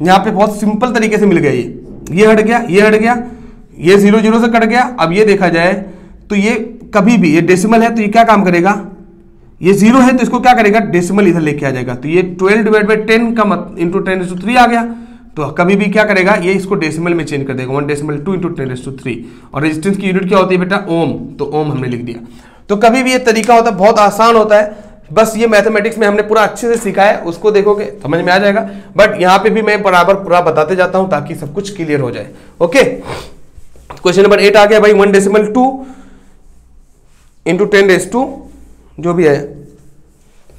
यहाँ पे बहुत सिंपल तरीके से मिल गया, ये हट गया, ये हट गया, ये 0 0 से कट गया। अब ये देखा जाए तो ये कभी भी, ये डेसिमल है तो ये क्या काम करेगा, ये 0 है तो इसको क्या करेगा, डेसिमल इधर लेके आ जाएगा, तो ये 12 डिवाइड बाई 10 का इंटू 10⁻3 आ गया, तो कभी भी क्या करेगा, ये इसको डेसिमल में चेंज कर देगा, 1.2 इंटू 10⁻³ और रेजिस्टेंस की यूनिट क्या होती है बेटा, ओम, तो ओम हमने लिख दिया। तो कभी भी ये तरीका होता है, बहुत आसान होता है, बस ये मैथमेटिक्स में हमने पूरा अच्छे से सीखा है, उसको देखोगे समझ में आ जाएगा। बट यहाँ पे भी मैं बराबर पूरा बताते जाता हूँ ताकि सब कुछ क्लियर हो जाए। ओके, क्वेश्चन नंबर 8 आ गया भाई, 1.2 इंटू 10⁻, जो भी है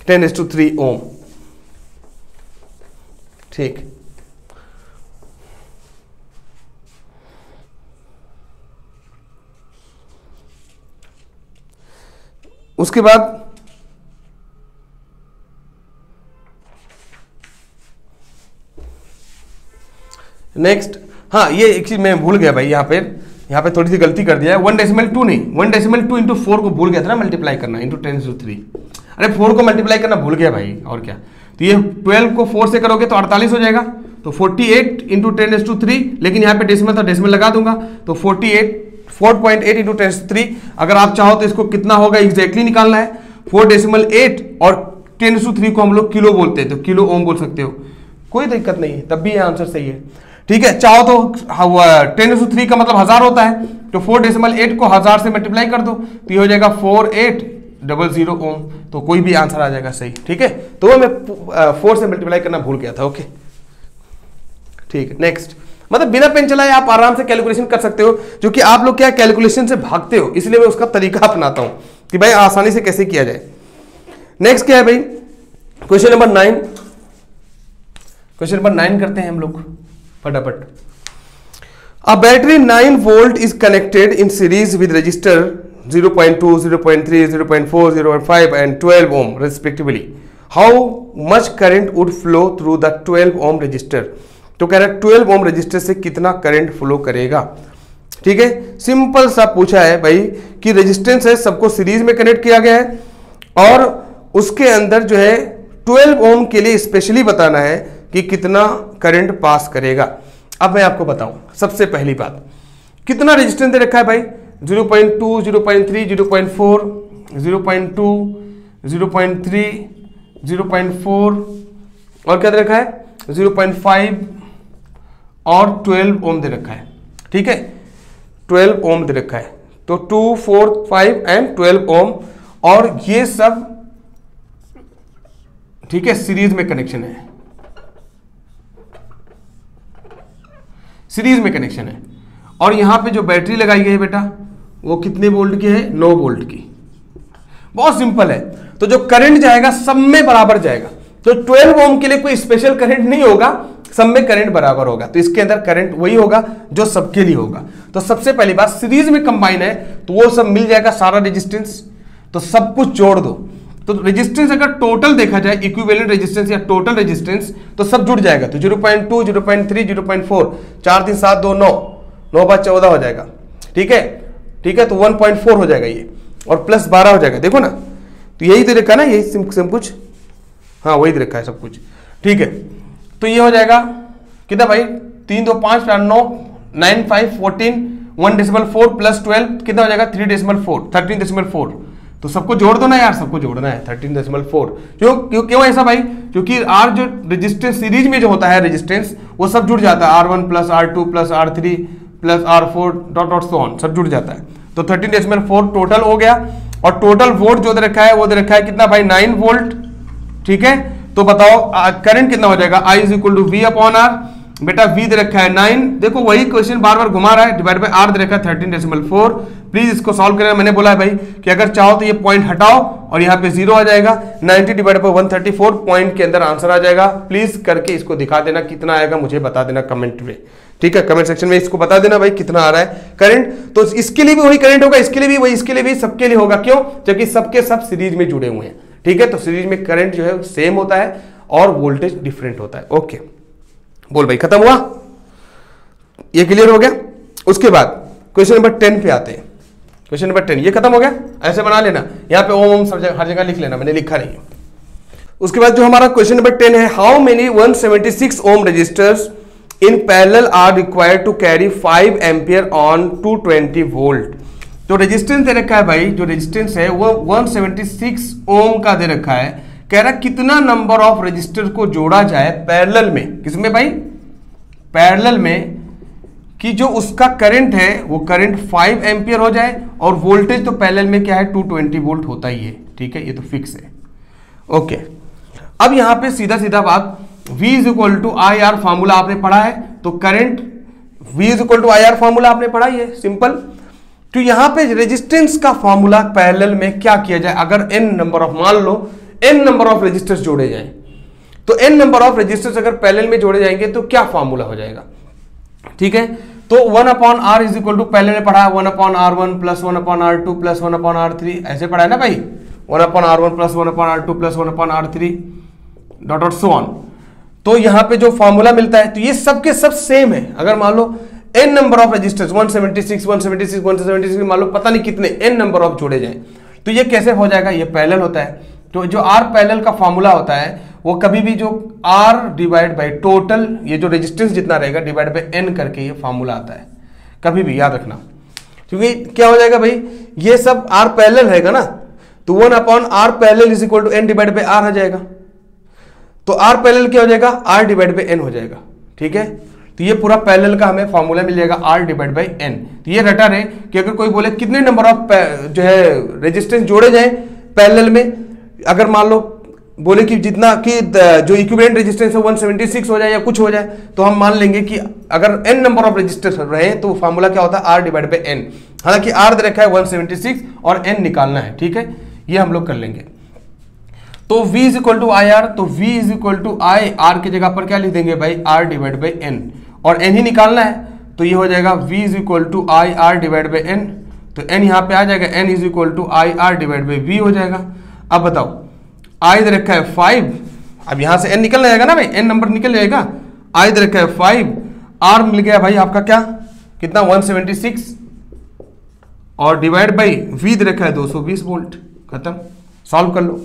10⁻³ ओम। ठीक, उसके बाद नेक्स्ट, हाँ ये एक चीज मैं भूल गया भाई, यहाँ पे थोड़ी सी गलती कर दिया है, 1.2 नहीं, 1.2 इंटू 4 को भूल गया था ना मल्टीप्लाई करना, इंटू 10⁻³। अरे 4 को मल्टीप्लाई करना भूल गया भाई, और क्या। तो ये 12 को 4 से करोगे तो 48 हो जाएगा, तो 48 इंटू 10⁻3, लेकिन यहाँ पे डेसिमल था, डेसिमल लगा दूंगा, तो 4.8 इंटू 10⁻3। अगर आप चाहो तो इसको कितना होगा एग्जैक्टली निकालना है, 4.8 और 10⁻3 को हम लोग किलो बोलते हैं, तो किलो ओम बोल सकते हो, कोई दिक्कत नहीं है, तब भी ये आंसर सही है। ठीक है, चाहो तो 10⁻3 का मतलब 1000 होता है, तो 4.8 को 1000 से मल्टीप्लाई कर दो, तो ये हो जाएगा 4800 ओम, तो कोई भी आंसर आ जाएगा सही। ठीक है, तो वो मैं 4 से मल्टीप्लाई करना भूल गया था। ओके ठीक है, नेक्स्ट, मतलब बिना पेन चलाए आप आराम से कैलकुलेशन कर सकते हो, जो कि आप लोग क्या कैलकुलेशन से भागते हो, इसलिए मैं उसका तरीका अपनाता हूं कि भाई आसानी से कैसे किया जाए। नेक्स्ट क्या है भाई, क्वेश्चन नंबर 9, क्वेश्चन नंबर 9 करते हैं हम लोग फटाफट। A battery 9 volt is connected in series with resistor 0.2, 0.3, 0.4, 0.5 and 12 ohm respectively. How much current would flow through the 12 ohm resistor? तो कह रहा है 12 ओम रजिस्टर से कितना करंट फ्लो करेगा। ठीक है, सिंपल सा पूछा है भाई कि रेजिस्टेंस है, सबको सीरीज में कनेक्ट किया गया है और उसके अंदर जो है 12 ओम के लिए स्पेशली बताना है कि कितना करंट पास करेगा। अब मैं आपको बताऊं, सबसे पहली बात, कितना रेजिस्टेंस दे रखा है भाई, 0.2, 0.3, 0.4, 0.2, 0.3, 0.4 और क्या दे रखा है 0.5 और 12 ओम दे रखा है। ठीक है, 12 ओम दे रखा है, तो 2, 4, 5 एंड 12 ओम, और ये सब ठीक है सीरीज में कनेक्शन है, सीरीज में कनेक्शन है। और यहां पे जो बैटरी लगाई गई है बेटा वो कितने वोल्ट की है, 9 वोल्ट की। बहुत सिंपल है, तो जो करंट जाएगा सब में बराबर जाएगा, तो 12 ओम के लिए कोई स्पेशल करंट नहीं होगा, सब में करंट बराबर होगा, तो इसके अंदर करंट वही होगा जो सबके लिए होगा। तो सबसे पहली बात, सीरीज में कंबाइन है तो वो सब मिल जाएगा, सारा रेजिस्टेंस, तो सब कुछ जोड़ दो। तो रेजिस्टेंस अगर टोटल देखा जाए, इक्विवेलेंट रेजिस्टेंस या टोटल रेजिस्टेंस, तो सब जुड़ जाएगा, तो 0.2, 0.3, 0.4, 4, 3, 7, 2, 9, 9 बार 14 हो जाएगा। ठीक है, ठीक है, तो 1.4 हो जाएगा ये, और प्लस 12 हो जाएगा, देखो ना, तो यही तो देखा ना, यही सब कुछ, हाँ वही रखा है सब कुछ। ठीक है, तो ये हो जाएगा कितना भाई, 3, 2, 5, 4, 9, 9, 5, 14, 1.4 प्लस 12 कितना हो जाएगा 3.4, 13.4। तो सबको जोड़ दो ना यार, सबको जोड़ना है 13.4। क्यों ऐसा भाई, क्योंकि आर जो रेजिस्टेंस सीरीज में जो होता है रेजिस्टेंस वो सब जुड़ जाता है, R1 plus R2 plus R3 plus R4 dot dot so on, सब जुड़ जाता है। तो 13.4 टोटल हो गया, और टोटल वोल्ट जो दे रखा है वो दे रखा है कितना भाई, 9 वोल्ट। ठीक है, तो बताओ करंट कितना हो जाएगा, I is equal to V upon R। बेटा V दे रखा है 9, देखो वही क्वेश्चन बार बार घुमा रहा है, डिवाइड बाय R दे रखा है 13.4। प्लीज इसको सॉल्व करें, मैंने बोला है भाई कि अगर चाहो तो ये पॉइंट हटाओ और यहाँ पे 0 आ जाएगा, 90 डिवाइड बाय 134 पॉइंट के अंदर आंसर आ जाएगा। प्लीज करके इसको दिखा देना कितना आएगा, मुझे बता देना कमेंट में। ठीक है, कमेंट सेक्शन में इसको बता देना भाई कितना आ रहा है करंट। तो इसके लिए भी वही करंट होगा, इसके लिए भी वही, इसके लिए भी, सबके लिए होगा। क्यों, जबकि सबके सब सीरीज में जुड़े हुए हैं। ठीक है, तो सीरीज में करंट जो है सेम होता है और वोल्टेज डिफरेंट होता है। ओके, बोल भाई खत्म हुआ, ये क्लियर हो गया। उसके बाद क्वेश्चन नंबर 10 पे आते हैं। क्वेश्चन नंबर 10 ये खत्म हो गया, ऐसे बना लेना, यहाँ पे ओम सब जगह हर जगह लिख लेना, मैंने लिखा नहीं है। उसके बाद जो हमारा क्वेश्चन नंबर 10 है, how many 176 ohm resistors in parallel are required to carry 5 ampere on 220 volt. तो रेजिस्टेंस दे रखा है भाई, जो रेजिस्टेंस है वो 176 ओम का दे रखा है। कह रहा कितना नंबर ऑफ रजिस्टर को जोड़ा जाए पैरेलल में, किसमें भाई, पैरेलल में कि जो उसका करंट है वो करंट 5 एम्पियर हो जाए और वोल्टेज तो पैरेलल में क्या है 220 वोल्ट होता ही है, ठीक है, ये तो फिक्स है। ओके, अब यहां पे सीधा सीधा बात, V is equal to I R formula आपने पढ़ा है, तो current V is equal to I R formula आपने पढ़ा ही है, सिंपल। तो यहां पे रेजिस्टेंस का फॉर्मूला पैरेलल में क्या किया जाए, अगर n नंबर ऑफ, मान लो n नंबर ऑफ रेजिस्टर्स जोड़े जाएं, तो n नंबर ऑफ रेजिस्टर्स अगर पैरेलल में जोड़े जाएंगे तो क्या फॉर्मूला हो जाएगा, ठीक है। तो 1/r इज इक्वल टू, पहले ने पढ़ा 1/r1 plus 1/r2 plus 1/r3, ऐसे पढ़ा है ना भाई, 1/r1 plus 1/r2 plus 1/r3 dot so on. तो यहां पे जो फॉर्मूला मिलता है, तो ये सब के सब सेम है। अगर मान लो n नंबर ऑफ रजिस्टर्स 176 मान लो पता नहीं कितने n नंबर ऑफ जोड़े जाएं, तो ये कैसे हो जाएगा, ये पैरेलल होता है। तो जो R पैरेलल का फॉर्मूला होता है वो कभी भी जो R डिवाइड बाई टोटल, ये जो रेजिस्टेंस जितना रहेगा डिवाइड बाई n करके ये फॉर्मूला आता है, कभी भी याद रखना, क्योंकि क्या हो जाएगा भाई, ये सब R पैरेलल रहेगा ना, तो 1/r parallel is equal to n divide by r आ जाएगा। तो R पैरेलल क्या हो जाएगा, R डिवाइड बाई n हो जाएगा, ठीक है। तो ये पूरा पैरेलल का हमें फॉर्मूला मिल जाएगा R डिवाइड बाई n। तो ये रटा रहे कि अगर कोई बोले कितने नंबर ऑफ जो है रेजिस्टेंस जोड़े जाए पैरेलल में, अगर मान लो बोले कि जितना कि जो इक्विवेलेंट रेजिस्टेंस है 176 हो जाए या कुछ हो जाए, तो हम मान लेंगे कि अगर n नंबर ऑफ रेजिस्टेंस रहे तो फॉर्मूला क्या होता है, R डिवाइड बाई n। हालांकि R दे रखा है 176 और n निकालना है, ठीक है, ये हम लोग कर लेंगे। तो V is equal to I R, तो V is equal to I R की जगह पर क्या लिख देंगे भाई, R डिवाइड बाई n, और n ही निकालना है, तो ये हो जाएगा V is equal to I R divide by n। तो n यहाँ पे आ जाएगा, n is equal to I R divide by V हो जाएगा। अब बताओ, I दे रखा है 5, अब यहां से n निकल जाएगा ना भाई, n नंबर निकल जाएगा, I दे रखा है 5, R मिल गया भाई आपका क्या, कितना 176, और डिवाइड बाई V दे रखा है 220 वोल्ट, खत्म, सॉल्व कर लो,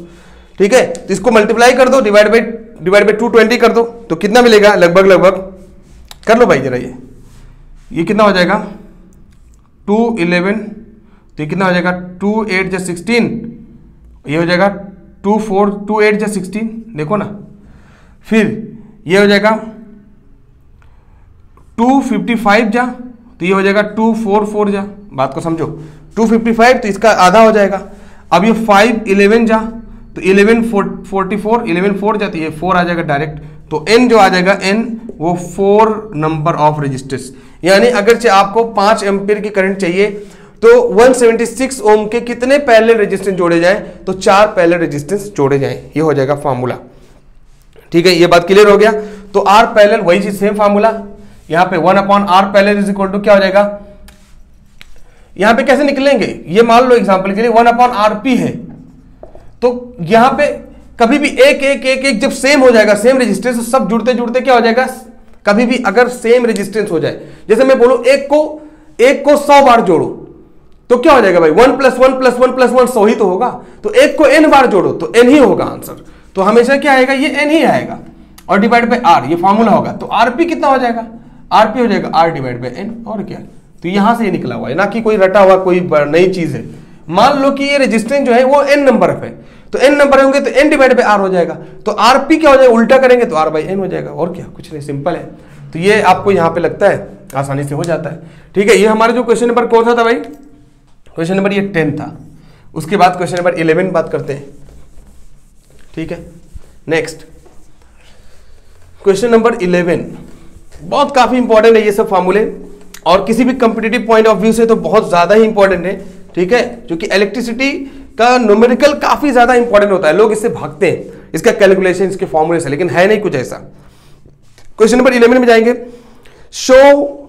ठीक है। तो इसको मल्टीप्लाई कर दो, डिवाइड बाई 220 कर दो, तो कितना मिलेगा, लगभग कर लो भाई जरा, ये कितना हो जाएगा 211, तो ये कितना हो जाएगा 2 8 जा 16, ये हो जाएगा 2 4 2 8 जा 16, देखो ना, फिर ये हो जाएगा 255 जा, तो ये हो जाएगा 244 जा, बात को समझो, 255 तो इसका आधा हो जाएगा। अब ये 5 11 जा, तो 11 44 11 4 जाती है, 4 आ जाएगा डायरेक्ट, तो n जो आ जाएगा n वो 4 नंबर ऑफ रेजिस्टेंस, यानी अगरचे आपको 5 एम्पीयर की करंट चाहिए तो 176 ओम के कितने पैरेलल रेजिस्टेंस जोड़े जाएं, तो 4 पैरेलल रेजिस्टेंस जोड़े जाएं, ये हो जाएगा फार्मूला, ठीक है, ये बात क्लियर हो गया। तो R पैरेलल वही चीज, सेम फार्मूला, यहां पे 1/r parallel is equal to क्या हो जाएगा, यहां पे कैसे निकलेंगे, ये मान लो एग्जांपल के लिए 1/rp है, तो यहां पे कभी भी एक जब सेम हो जाएगा, सेम रेजिस्टेंस, तो सब जुड़ते जुड़ते क्या हो जाएगा, कभी भी अगर सेम रेजिस्टेंस हो जाए, जैसे मैं बोलूं एक को 100 बार जोड़ो तो क्या हो जाएगा भाई, 1 + 1 + 1 + 1 100 ही तो होगा, तो एक को n बार जोड़ो तो n ही होगा आंसर, तो हमेशा क्या आएगा, ये n ही आएगा, और डिवाइड बाई r, ये फॉर्मूला होगा, तो rp कितना हो जाएगा, rp हो जाएगा r डिवाइड बाई n, और क्या, तो यहां से ये निकला हुआ है, ना कि कोई रटा हुआ कोई नई चीज है। मान लो कि ये रेजिस्टेंस जो है वो n नंबर है, तो n नंबर होंगे तो n डिवाइड बाई r हो जाएगा, तो rp क्या हो जाएगा, उल्टा करेंगे तो r बाई n हो जाएगा, और क्या, कुछ नहीं, सिंपल है। तो ये आपको यहाँ पे लगता है आसानी से हो जाता है, ठीक है। ये हमारा जो क्वेश्चन नंबर कौन सा था भाई, क्वेश्चन नंबर ये 10 था। उसके बाद क्वेश्चन नंबर 11 बात करते हैं, ठीक है। नेक्स्ट क्वेश्चन नंबर 11 बहुत काफी इंपॉर्टेंट है ये सब फार्मूले, और किसी भी कंपिटिटिव पॉइंट ऑफ व्यू से तो बहुत ज्यादा ही इंपॉर्टेंट है, ठीक है, क्योंकि इलेक्ट्रिसिटी का न्यूमेरिकल काफी ज्यादा इंपॉर्टेंट होता है, लोग इससे भागते हैं, इसका कैलकुलेशन, इसके फॉर्मूले से, लेकिन है नहीं कुछ ऐसा। क्वेश्चन नंबर 11 में जाएंगे, show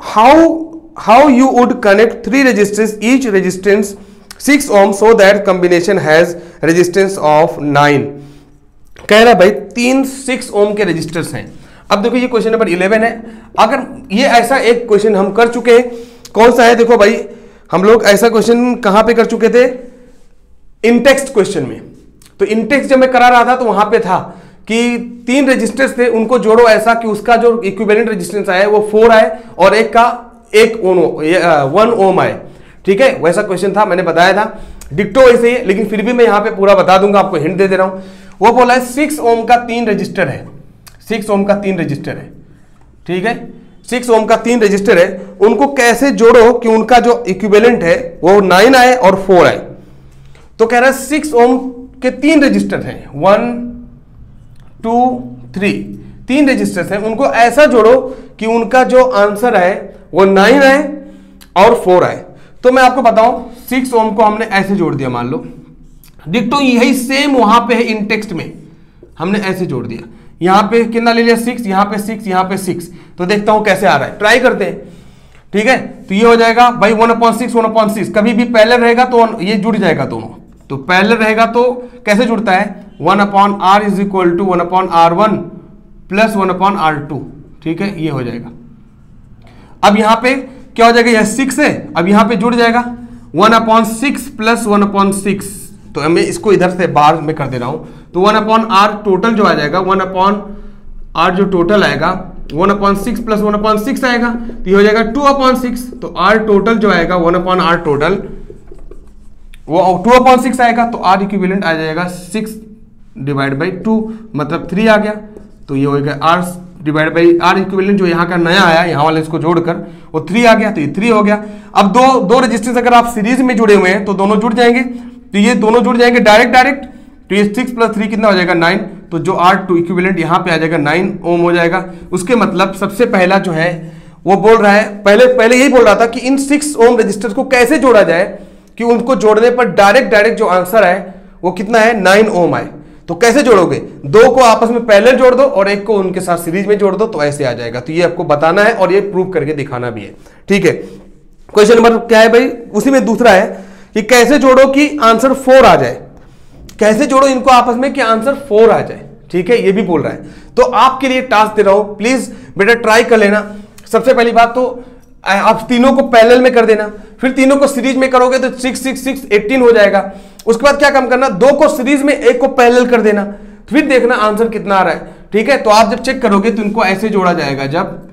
how you would connect 3 resistance, each resistance 6 ohm so that combination has resistance of 9। कह रहा है भाई 3 6 ओम के रेजिस्टर्स हैं। अब देखो ये क्वेश्चन नंबर 11 है, अगर ये ऐसा एक क्वेश्चन हम कर चुके हैं, कौन सा है, देखो भाई हम लोग ऐसा क्वेश्चन कहां पे कर चुके थे, इनटेक्स्ट क्वेश्चन में। तो इनटेक्स्ट जब मैं करा रहा था तो वहां पे था कि 3 रेजिस्टर्स थे, उनको जोड़ो ऐसा कि उसका जो इक्विवेलेंट रेजिस्टेंस आया वो 4 आए और एक का 1 ओम आए, ठीक है, वैसा क्वेश्चन था, मैंने बताया था, डिक्टो वैसे ही, लेकिन फिर भी मैं यहां पे पूरा बता दूंगा, आपको हिंट दे दे रहा हूं। वो बोला है 6 ओम का 3 रजिस्टर है, 6 ओम का 3 रजिस्टर है, ठीक है, 6 ओम का 3 रजिस्टर है, उनको कैसे जोड़ो कि उनका जो इक्विवेलेंट है वो 9 आए और 4 आए। तो कह रहा है 6 ओम के 3 रजिस्टर हैं, 1 2 3, 3 रजिस्टर्स हैं, उनको ऐसा जोड़ो कि उनका जो आंसर है वो 9 आए और 4 आए। तो मैं आपको बताऊं 6 ओम को हमने ऐसे जोड़ दिया, मान लो डिक्टो यही सेम वहां पे है इन टेक्स्ट में, हमने ऐसे जोड़ दिया। यहां पे कितना ले लिया 6, यहां पे 6, यहां पे 6। तो देखता हूं कैसे आ रहा है, ट्राई करते हैं। ठीक है, तो ये हो जाएगा भाई 1/6 1/6, कभी भी पैरेलल रहेगा तो ये जुड़ जाएगा दोनों। तो पैरेलल रहेगा तो कैसे जुड़ता है, 1/r is equal to 1/r1 plus 1/r2। ठीक है, ये हो जाएगा। अब यहां पे क्या हो जाएगा, यह 6 है, अब यहां पे जुड़ जाएगा 1/6 प्लस 1/6। तो मैं इसको इधर से बाहर में कर दे रहा हूं, तो 1/r टोटल जो आ जाएगा, 1/r जो टोटल आएगा 1/6 प्लस 1/6 आएगा, तो ये हो जाएगा 2/6। तो r टोटल जो आएगा 1/r टोटल वो 2/6 आएगा, तो r इक्विवेलेंट आ जाएगा 6 डिवाइड बाई 2, मतलब 3 आ गया। तो ये हो गया r divide by r equivalent जो यहाँ का नया आया, यहाँ वाले इसको जोड़कर वो 3 आ गया, तो ये 3 हो गया। अब दो रजिस्टेंस अगर आप सीरीज में जुड़े हुए हैं तो दोनों जुड़ जाएंगे, तो ये दोनों जुड़ जाएंगे डायरेक्ट। तो ये 6 + 3 कितना हो जाएगा 9, तो जो R2 इक्विवेलेंट यहाँ पे आ जाएगा 9 ओम हो जाएगा। उसके मतलब सबसे पहला जो है वो बोल रहा है, पहले यही बोल रहा था कि इन 6 ओम रजिस्टर्स को कैसे जोड़ा जाए कि उनको जोड़ने पर डायरेक्ट जो आंसर है वो कितना है 9 ओम आए। तो कैसे जोड़ोगे, 2 को आपस में पैरेलल जोड़ दो और 1 को उनके साथ सीरीज में जोड़ दो, तो ऐसे आ जाएगा। तो ये आपको बताना है और ये प्रूव करके दिखाना भी है। ठीक है, क्वेश्चन नंबर क्या है भाई, उसी में दूसरा है कि कैसे जोड़ो कि आंसर 4 आ जाए, कैसे जोड़ो इनको आपस में कि आंसर 4 आ जाए। ठीक है, ये भी बोल रहा है। तो आपके लिए टास्क दे रहा हूं, प्लीज बेटा ट्राई कर लेना। सबसे पहली बात तो आप तीनों को पैरेलल में कर देना, फिर तीनों को सीरीज में करोगे तो 6 6 6 18 हो जाएगा। उसके बाद क्या काम करना, 2 को सीरीज में 1 को पैरेलल कर देना, फिर देखना आंसर कितना आ रहा है। ठीक है, तो आप जब चेक करोगे तो इनको ऐसे जोड़ा जाएगा, जब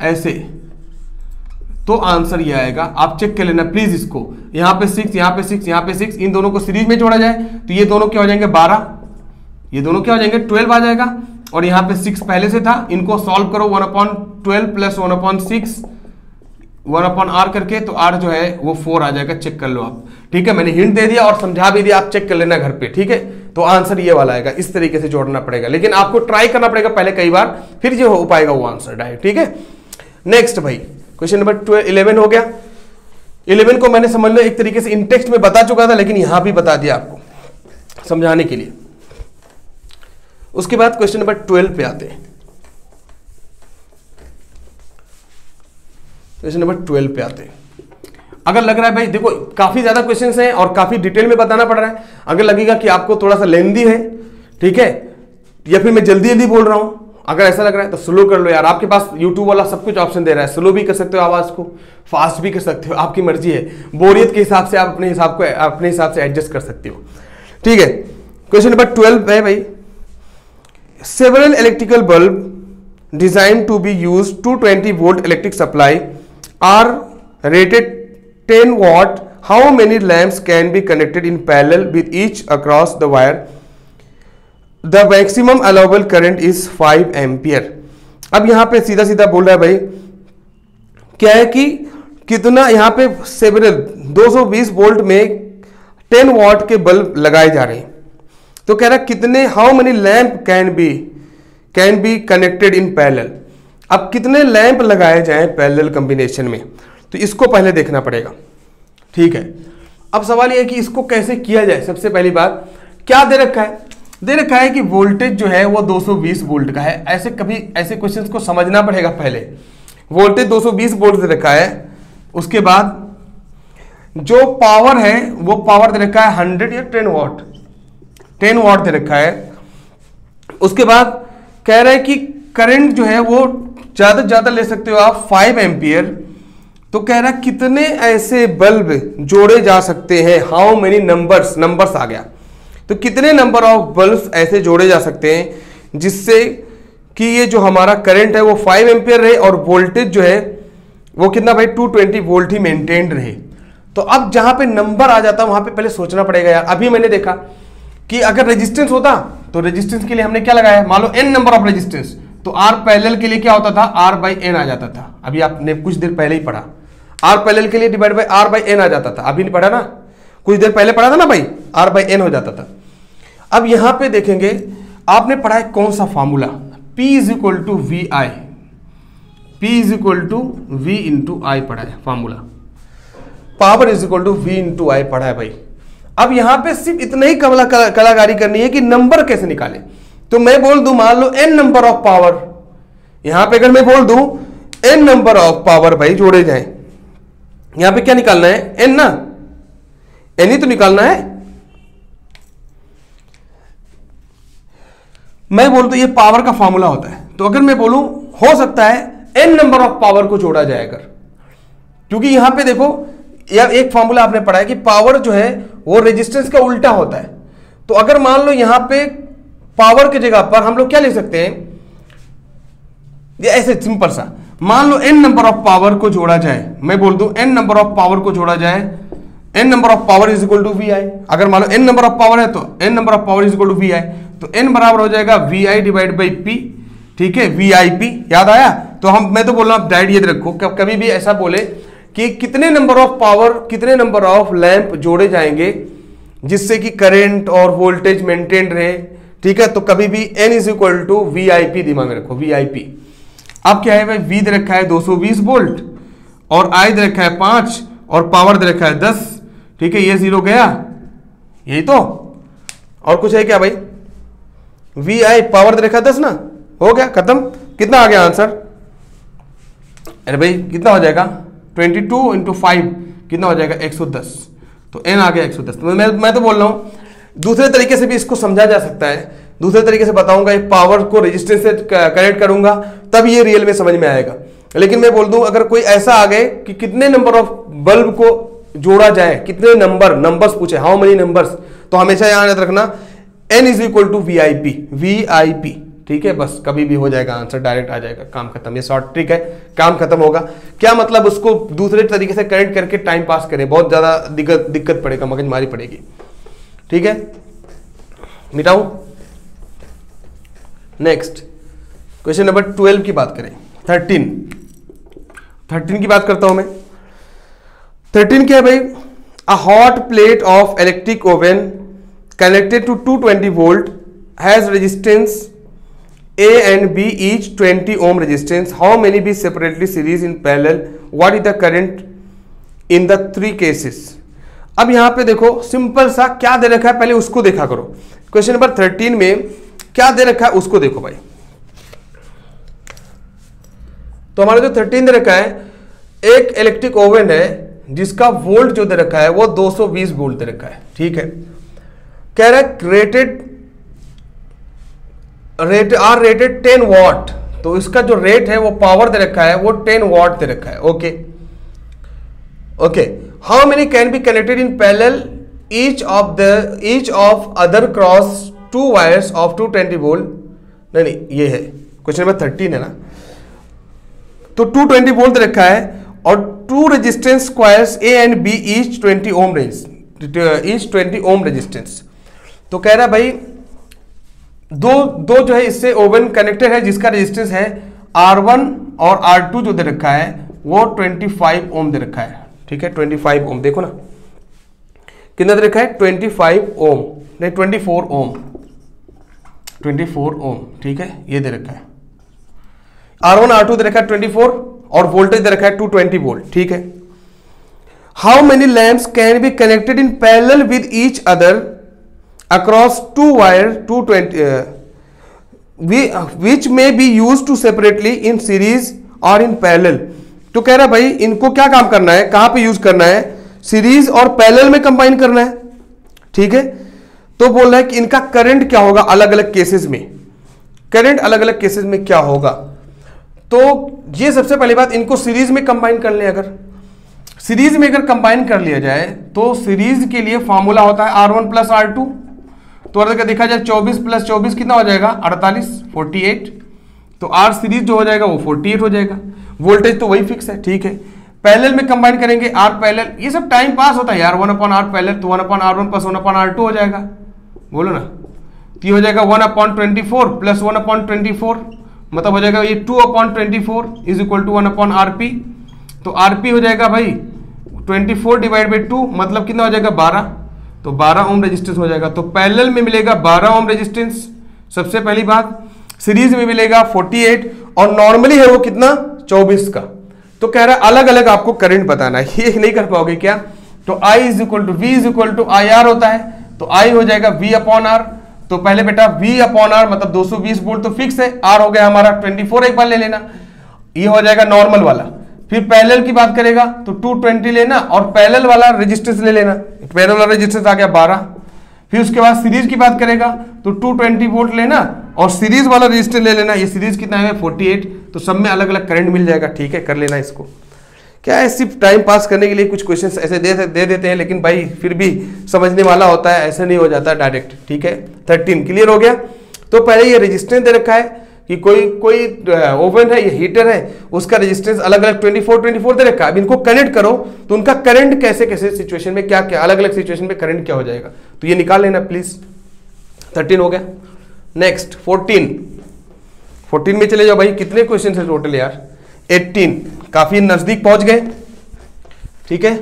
ऐसे तो आंसर ये आएगा। आप चेक कर लेना प्लीज इसको, यहां पे 6 यहां पे 6 यहां पे 6, इन दोनों को सीरीज में जोड़ा जाए तो ये दोनों क्या हो जाएंगे 12, ये दोनों क्या हो जाएंगे 12 आ जाएगा। और यहां पे 6 पहले से था, इनको सॉल्व करो 1/12 प्लस 1/6 1/r करके, तो r जो है वो 4 आ जाएगा। चेक कर लो आप। ठीक है, मैंने हिंट दे दिया और समझा भी दिया, आप चेक कर लेना घर पे। ठीक है, तो आंसर ये वाला आएगा। इस तरीके से जोड़ना पड़ेगा, लेकिन आपको ट्राई करना पड़ेगा पहले कई बार, फिर जो हो पाएगा वो आंसर डायरेक्ट। ठीक है, नेक्स्ट भाई क्वेश्चन नंबर 11 हो गया। 11 को मैंने समझ लो एक तरीके से इन टेक्स्ट में बता चुका था, लेकिन यहां भी बता दिया आपको समझाने के लिए। उसके बाद क्वेश्चन नंबर 12 पे आते हैं। क्वेश्चन नंबर 12 पे आते हैं। अगर लग रहा है भाई देखो काफी ज्यादा क्वेश्चंस हैं और काफी डिटेल में बताना पड़ रहा है, अगर लगेगा कि आपको थोड़ा सा लेंदी है, ठीक है, या फिर मैं जल्दी जल्दी बोल रहा हूं, अगर ऐसा लग रहा है तो स्लो कर लो यार। आपके पास यूट्यूब वाला सब कुछ ऑप्शन दे रहा है, स्लो भी कर सकते हो आवाज को, फास्ट भी कर सकते हो, आपकी मर्जी है। बोरियत के हिसाब से आप अपने हिसाब से एडजस्ट कर सकते हो। ठीक है, क्वेश्चन नंबर 12 है भाई, several electrical bulb design to be use 220 volt electric supply are rated 10 watt. How many lamps can be connected in parallel with each across the wire? The maximum allowable current is 5 ampere. अब यहां पे सीधा सीधा बोल रहा है भाई, क्या है कि कितना यहां पे सेवरल 220 वोल्ट में 10 वॉट के बल्ब लगाए जा रहे हैं। तो कह रहा है कितने, how many lamp can be connected in parallel. अब कितने लैंप लगाए जाएं पैरेलल कॉम्बिनेशन में, तो इसको पहले देखना पड़ेगा। ठीक है, अब सवाल यह है कि इसको कैसे किया जाए। सबसे पहली बात क्या दे रखा है, दे रखा है कि वोल्टेज जो है वो 220 वोल्ट का है। ऐसे क्वेश्चंस को समझना पड़ेगा पहले। वोल्टेज 220 वोल्ट दे रखा है, उसके बाद जो पावर है वो पावर दे रखा है 100 या 10 वॉट दे रखा है। उसके बाद कह रहा है कि करंट जो है वो ज्यादा से ज्यादा ले सकते हो आप 5 एम्पियर। तो कह रहा है कितने ऐसे बल्ब जोड़े जा सकते हैं, हाउ मेनी नंबर्स आ गया। तो कितने नंबर ऑफ बल्ब ऐसे जोड़े जा सकते हैं जिससे कि ये जो हमारा करंट है वो 5 एम्पियर रहे और वोल्टेज जो है वो कितना भाई 220 वोल्ट ही मेंटेन रहे। तो अब जहां पे नंबर आ जाता है वहां पे पहले सोचना पड़ेगा यार। अभी मैंने देखा कि अगर रेजिस्टेंस होता तो रेजिस्टेंस के लिए हमने क्या लगाया, मान लो n नंबर ऑफ रेजिस्टेंस, तो आर पैरेलल के लिए क्या होता था, आर बाई एन आ जाता था। अभी आपने कुछ देर पहले ही पढ़ा, आर पैरेलल के लिए divide by R by N आ जाता था। अभी नहीं पढ़ा ना, कुछ देर पहले पढ़ा था ना भाई, आर बाई एन हो जाता था। अब यहां पे देखेंगे आपने पढ़ा है कौन सा formula, P is equal to V I, P is equal to V into I पढ़ा है formula, power is equal to V into I पढ़ा है भाई। अब यहां पे सिर्फ इतना ही कलाकारी करनी है कि नंबर कैसे निकाले। तो मैं बोल दूं मान लो n नंबर ऑफ पावर, यहां पे अगर मैं बोल दूं n नंबर ऑफ पावर भाई जोड़े जाएं, यहां पे क्या निकालना है, n ना, n ही तो निकालना है। मैं बोल दूं ये पावर का फॉर्मूला होता है, तो अगर मैं बोलूं हो सकता है n नंबर ऑफ पावर को जोड़ा जाए अगर, क्योंकि यहां पे देखो या एक फॉर्मूला आपने पढ़ा है कि पावर जो है वो रेजिस्टेंस का उल्टा होता है। तो अगर मान लो यहां पे पावर की जगह पर हम लोग क्या ले सकते हैं, ये ऐसे सिंपल सा, मान लो n नंबर ऑफ पावर को जोड़ा जाए, मैं बोल दूं n नंबर ऑफ पावर को जोड़ा जाए, n number of power is equal to V I. अगर मान लो n नंबर ऑफ पावर है तो n number of power is equal to V I, तो n बराबर हो जाएगा V I divide by P, ठीक है, वी आई पी। याद आया? तो मैं तो बोल रहा हूं डायरेक्ट याद रखो, कभी भी ऐसा बोले कि कितने नंबर ऑफ पावर, कितने नंबर ऑफ लैंप जोड़े जाएंगे जिससे कि करंट और वोल्टेज मेंटेन रहे, ठीक है, तो कभी भी n is equal to V I P दिमाग में रखो, वी आई पी। अब क्या है भाई, v दे रखा है 220 वोल्ट और i दे रखा है 5 और पावर दे रखा है 10, ठीक है, ये 0 गया, यही तो, और कुछ है क्या भाई, वी आई पावर दे रखा है 10 ना, हो गया खत्म। कितना आ गया आंसर, अरे भाई कितना हो जाएगा, 22 इंटू 5 कितना हो जाएगा 110, तो n आ गया 110। तो मैं तो बोल रहा हूं दूसरे तरीके से भी इसको समझा जा सकता है, दूसरे तरीके से बताऊंगा, ये पावर को रेजिस्टेंस से कनेक्ट करूंगा तब ये रियल में समझ में आएगा। लेकिन मैं बोल दूं अगर कोई ऐसा आ गए कि कितने नंबर ऑफ बल्ब को जोड़ा जाए, कितने नंबर्स पूछे, हाउ मेनी नंबर्स, तो हमेशा यहां याद रखना n is equal to V I P, ठीक है, बस कभी भी हो जाएगा आंसर, डायरेक्ट आ जाएगा, काम खत्म। ये शॉर्ट ट्रिक है, काम खत्म होगा। क्या मतलब, उसको दूसरे तरीके से कनेक्ट करके टाइम पास करें, बहुत ज्यादा दिक्कत पड़ेगा, मगजमारी पड़ेगी, ठीक है, मिटाऊं। नेक्स्ट क्वेश्चन नंबर 12 की बात करें, 13 की बात करता हूं मैं। 13 क्या है भाई, a hot plate of electric oven connected to 220 volt has resistance A and B each 20 ohm resistance. How many be separately series in parallel? What is the current in the 3 cases? अब यहां पे देखो simple सा क्या दे रखा है, पहले उसको देखा करो। क्वेश्चन नंबर 13 में क्या दे रखा है उसको देखो भाई। तो हमारे जो 13 दे रखा है, एक इलेक्ट्रिक ओवन है जिसका वोल्ट जो दे रखा है वो 220 वोल्ट दे रखा है, ठीक है। कह रहा है आर रेटेड 10 वॉट, तो इसका जो रेट है वो पावर दे रखा है वो 10 वॉट दे रखा है, okay. How many can be connected in parallel each of other cross 2 wires of 220 volt, नहीं ये है क्वेश्चन नंबर 13 है ना, तो 220 वोल्ट दे रखा है और 2 resistance squares A and B each 20 ohm resistance. तो कह रहा है भाई दो जो है इससे ओवन कनेक्टेड है जिसका रेजिस्टेंस है R1 और R2 जो दे रखा है वो 25 ओम दे रखा है, ठीक है, 25 ओम। देखो ना कितना दे रखा है, 24 ओम, ठीक है, ये दे रखा है। R1 R2 दे रखा है 24 और वोल्टेज दे रखा है 220 वोल्ट, ठीक है। How many lamps can be connected in parallel with each other across 2 wire 220 which may be used to separately in series or in parallel। तो कह रहा है भाई इनको क्या काम करना है, कहां पे यूज करना है, सीरीज और पैरेलल में कंबाइन करना है, ठीक है। तो बोल रहा है कि इनका करंट क्या होगा अलग अलग केसेस में, करंट अलग अलग केसेस में क्या होगा। तो ये सबसे पहली बात, इनको सीरीज में कंबाइन कर ले, अगर सीरीज में अगर कंबाइन कर लिया जाए तो सीरीज के लिए फॉर्मूला होता है R1 प्लस R2, तो अगर देखा जाए 24 प्लस 24 कितना हो जाएगा 48, 48, तो R सीरीज जो हो जाएगा वो 48 हो जाएगा, वोल्टेज तो वही फिक्स है, ठीक है। पैरेलल में कंबाइन करेंगे R पैरेलल, ये सब टाइम पास होता है यार, 1/R पैरेलल, तो 1/R1 प्लस 1/R2 हो जाएगा, बोलो ना, तो ये हो जाएगा 1/24 प्लस 1/24, मतलब हो जाएगा ये 2/24 इज इक्वल टू 1/RP। तो RP हो जाएगा भाई 24 डिवाइड बाई 2, मतलब कितना हो जाएगा 12। तो 12 ओम रेजिस्टेंस हो जाएगा। तो पैरेलल में मिलेगा 12 ओम रेजिस्टेंस सबसे पहली बात, सीरीज में मिलेगा 48 और नॉर्मली है वो कितना 24 का। तो कह रहा है अलग अलग आपको करंट बताना है, ये नहीं कर पाओगे क्या। तो I is equal to V is equal to IR होता है, तो I हो जाएगा V/R। तो पहले बेटा V/R मतलब 220 वोल्ट तो फिक्स है, R हो गया हमारा 24, एक बार ले लेना, ये हो जाएगा नॉर्मल वाला। फिर पैरेलल की बात करेगा तो 220 लेना और पैरेलल वाला रेजिस्टेंस ले लेना, पैरेलल वाला रेजिस्टेंस आ गया 12। फिर उसके बाद सीरीज की बात करेगा तो 220 वोल्ट लेना और सीरीज वाला रेजिस्टेंस ले लेना, ये सीरीज कितना है 48। तो सब में अलग अलग करंट मिल जाएगा, ठीक है कर लेना इसको। क्या है सिर्फ टाइम पास करने के लिए कुछ क्वेश्चंस ऐसे दे देते हैं, लेकिन भाई फिर भी समझने वाला होता है, ऐसे नहीं हो जाता डायरेक्ट, ठीक है। 13 क्लियर हो गया। तो पहले ये रेजिस्टेंस दे रखा है कि कोई ओवन है, ये हीटर है, उसका रेजिस्टेंस अलग अलग 24 दे रखा है। अब इनको कनेक्ट करो तो उनका करंट कैसे कैसे सिचुएशन में क्या क्या अलग अलग सिचुएशन में करंट क्या हो जाएगा, तो ये निकाल लेना प्लीज। 13 हो गया। नेक्स्ट 14 में चले जाओ भाई, कितने क्वेश्चन है टोटल यार 18, काफी नजदीक पहुंच गए, ठीक है।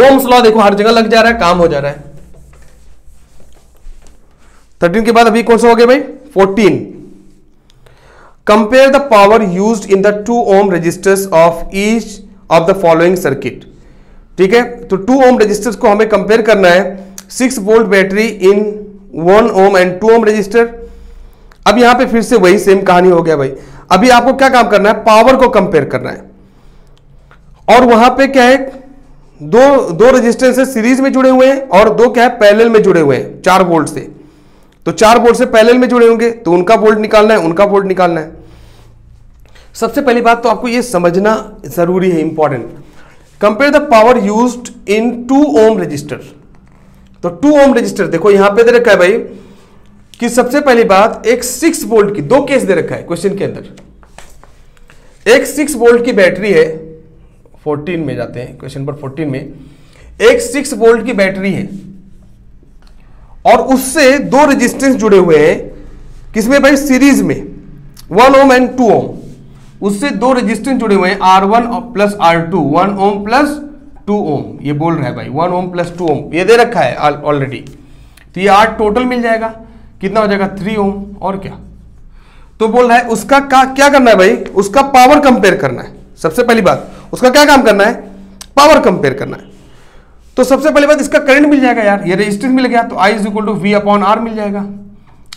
ओम्स लॉ देखो हर जगह लग जा रहा है, काम हो जा रहा है। 13 के बाद अभी कौन सा हो गया भाई 14। Compare the power used in the 2 ohm resistors of each of the following circuit, ठीक है। तो 2 ओम रजिस्टर्स को हमें कंपेयर करना है 6 volt battery in 1 ohm and 2 ohm resistor. अब यहां पे फिर से वही सेम कहानी हो गया भाई। अभी आपको क्या काम करना है, पावर को कंपेयर करना है, और वहां पे क्या है दो रेजिस्टेंस सीरीज में जुड़े हुए हैं और दो क्या है पैरेलल में जुड़े हुए हैं 4 वोल्ट से। तो 4 वोल्ट से पैरेलल में जुड़े होंगे तो उनका वोल्ट निकालना है, उनका वोल्ट निकालना है। सबसे पहली बात तो आपको ये समझना जरूरी है, important. Compare the power used in 2 ohm resistor. तो 2 ओम रजिस्टर देखो यहां पे दे रखा है भाई कि सबसे पहली बात एक 6 वोल्ट की, 2 केस दे रखा है क्वेश्चन के अंदर। एक 6 वोल्ट की बैटरी है, 14 में जाते हैं क्वेश्चन नंबर 14 में, एक 6 वोल्ट की बैटरी है और उससे 2 रेजिस्टेंस जुड़े हुए हैं, किसमें भाई सीरीज में 1 ओम एंड 2 ओम। उससे 2 रेजिस्टेंस जुड़े हुए हैं R1 plus R2, 1 ohm plus 2 ओम। ये बोल रहा है भाई 1 ओम प्लस 2 ओम, ये दे रखा है ऑलरेडी। तो ये 8 टोटल मिल जाएगा, कितना हो जाएगा 3 ओम। और क्या तो बोल रहा है उसका क्या करना है भाई, उसका पावर कंपेयर करना है। सबसे पहली बात उसका क्या काम करना है, पावर कंपेयर करना है। तो सबसे पहली बात इसका करंट मिल जाएगा यार, ये रेजिस्टेंस मिल गया तो I is equal to V/R मिल जाएगा।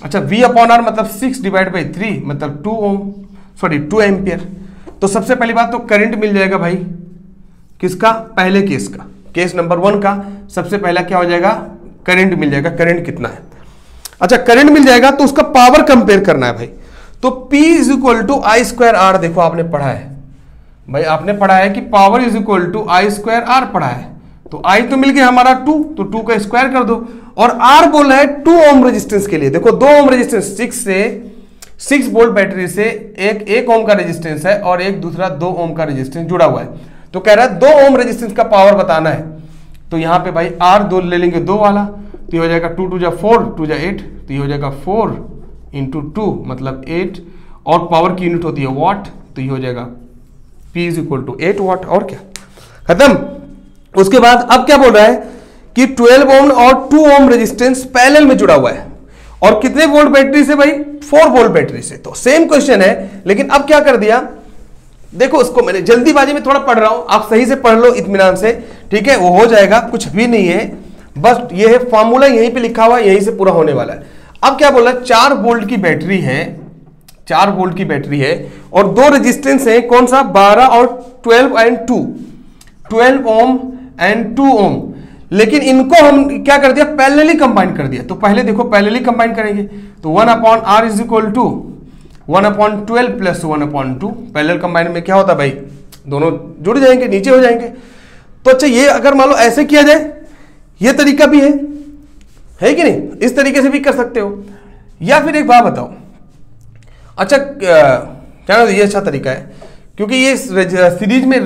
अच्छा V/R मतलब 6 डिवाइड बाई 3 मतलब 2 एम्पियर। तो सबसे पहली बात तो करंट मिल जाएगा भाई किसका, पहले केस का, केस नंबर 1 का। सबसे पहला क्या हो जाएगा, करंट मिल जाएगा, करंट कितना है। अच्छा करंट मिल जाएगा तो उसका पावर कंपेयर करना है भाई। तो P is equal to I²R, देखो आपने पढ़ा है भाई, आपने पढ़ा है कि power is equal to I²R पढ़ा है। तो I तो मिल गया हमारा 2, तो 2 का स्क्वायर कर दो, और R बोल रहा है 2 ओम रेजिस्टेंस के लिए। देखो 2 ओम रेजिस्टेंस 6 वोल्ट बैटरी से एक ओम का रेजिस्टेंस है और एक दूसरा 2 ओम का रेजिस्टेंस जुड़ा हुआ है। तो कह रहा है 2 ओम रेजिस्टेंस का पावर बताना है। तो यहां पे भाई R 2 ले लेंगे 2 वाला, तो ये हो जाएगा 2 2 जा 4, 2 जा 8, तो ये हो जाएगा 4 इंटू 2 मतलब 8, और पावर की यूनिट होती है वाट, तो ये हो जाएगा P इज इक्वल टू 8 वाट। और क्या खत्म। उसके बाद अब क्या बोल रहा है कि 12 ओम और 2 ओम रेजिस्टेंस पैरेलल में जुड़ा हुआ है, और कितने वोल्ट बैटरी से भाई 4 वोल्ट बैटरी से। तो सेम क्वेश्चन है, लेकिन अब क्या कर दिया, देखो उसको मैंने जल्दीबाजी में थोड़ा पढ़ रहा हूं, आप सही से पढ़ लो इत्मीनान से, ठीक है, वो हो जाएगा, कुछ भी नहीं है, बस ये है फॉर्मूला यहीं पे लिखा हुआ है, यहीं से पूरा होने वाला है। अब क्या बोला, 4 वोल्ट की बैटरी है, 4 वोल्ट की बैटरी है और 2 रेजिस्टेंस है, कौन सा 12 और 12 एंड 2, 12 ओम एंड 2 ओम। लेकिन इनको हम क्या कर दिया, पैरेलली कंबाइन कर दिया। तो पहले देखो पैरेलली कंबाइन करेंगे तो 1/R is equal to 1/12 plus 1/2। Parallel combine में क्या होता है भाई, दोनों जुड़ जाएंगे, नीचे हो जाएंगे। तो अच्छा ये अगर मान लो ऐसे किया जाए, ये तरीका भी है कि नहीं, इस तरीके से भी कर सकते हो। या फिर एक बात बताओ, अच्छा क्या ये अच्छा तरीका है, क्योंकि ये सीरीज में